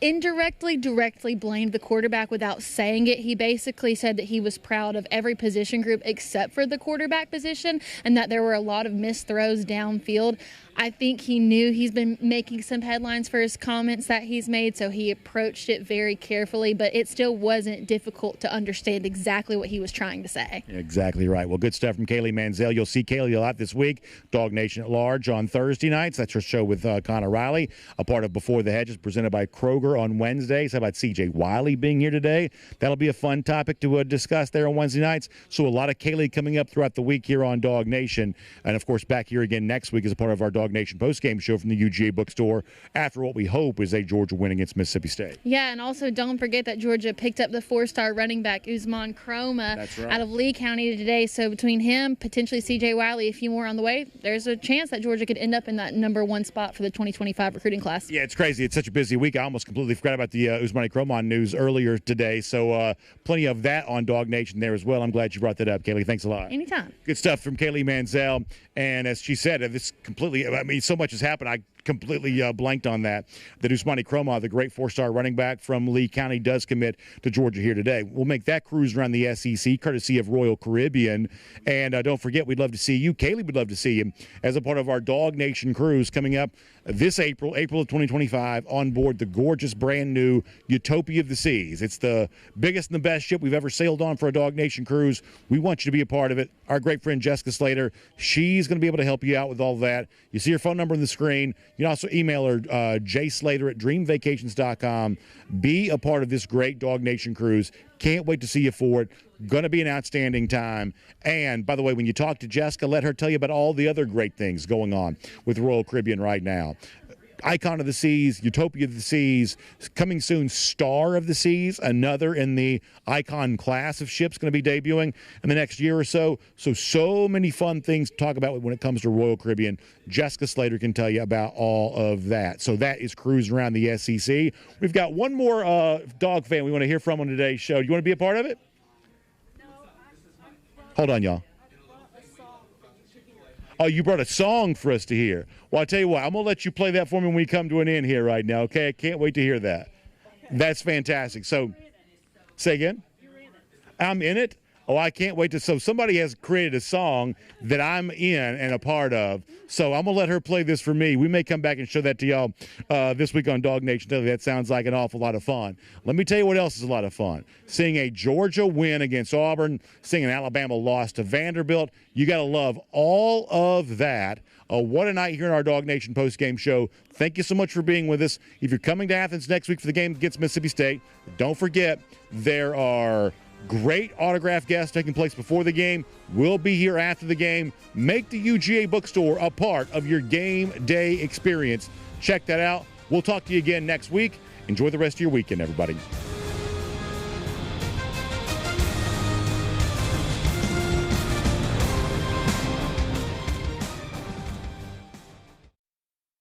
indirectly, directly blamed the quarterback without saying it. He basically said that he was proud of every position group except for the quarterback position and that there were a lot of missed throws downfield. I think he knew he's been making some headlines for his comments that he's made, so he approached it very carefully, but it still wasn't difficult to understand exactly what he was trying to say. Exactly right. Well, good stuff from Kaylee Mansell. You'll see Kaylee a lot this week. DawgNation at Large on Thursday nights. That's her show with Connor Riley, a part of Before the Hedges, presented by Kroger on Wednesdays. How about CJ Wiley being here today? That'll be a fun topic to discuss there on Wednesday nights. So a lot of Kaylee coming up throughout the week here on DawgNation. And, of course, back here again next week as a part of our DawgNation Postgame show from the UGA Bookstore after what we hope is a Georgia win against Mississippi State. Yeah, and also don't forget that Georgia picked up the 4-star running back Usman Croma out of Lee County today. So between him, potentially CJ Wiley, a few more on the way, there's a chance that Georgia could end up in that #1 spot for the 2025 recruiting class. Yeah, it's crazy. It's such a busy week. I almost completely forgot about the Usman Croma news earlier today. So plenty of that on DawgNation there as well. I'm glad you brought that up, Kaylee. Thanks a lot. Anytime. Good stuff from Kaylee Mansell. And as she said, this completely, so much has happened. I completely blanked on that. That Usmani Croma, the great 4-star running back from Lee County, does commit to Georgia here today. We'll make that cruise around the SEC, courtesy of Royal Caribbean. And don't forget, we'd love to see you. Kaylee would love to see you as a part of our DawgNation cruise coming up this April of 2025, on board the gorgeous brand new Utopia of the Seas. It's the biggest and the best ship we've ever sailed on for a DawgNation cruise. We want you to be a part of it. Our great friend Jessica Slater, she's going to be able to help you out with all that. You see her phone number on the screen. You can also email her, jslater@dreamvacations.com. Be a part of this great DawgNation cruise. Can't wait to see you for it. Going to be an outstanding time. And, by the way, when you talk to Jessica, let her tell you about all the other great things going on with Royal Caribbean right now. Icon of the Seas, Utopia of the Seas, coming soon, Star of the Seas, another in the Icon class of ships going to be debuting in the next year or so. So many fun things to talk about when it comes to Royal Caribbean. Jessica Slater can tell you about all of that. So that is cruising around the SEC. We've got one more dog fan we want to hear from on today's show. Do you want to be a part of it? Hold on, y'all. Oh, you brought a song for us to hear. Well, I'll tell you what, I'm going to let you play that for me when we come to an end here right now, okay? I can't wait to hear that. That's fantastic. So, say again? I'm in it? Oh, I can't wait to. So somebody has created a song that I'm in and a part of. So I'm going to let her play this for me. We may come back and show that to y'all this week on DawgNation. That sounds like an awful lot of fun. Let me tell you what else is a lot of fun. Seeing a Georgia win against Auburn, seeing an Alabama loss to Vanderbilt. You got to love all of that. What a night here in our DawgNation postgame show. Thank you so much for being with us. If you're coming to Athens next week for the game against Mississippi State, don't forget there are great autograph guests taking place before the game. We'll be here after the game. Make the UGA Bookstore a part of your game day experience. Check that out. We'll talk to you again next week. Enjoy the rest of your weekend, everybody.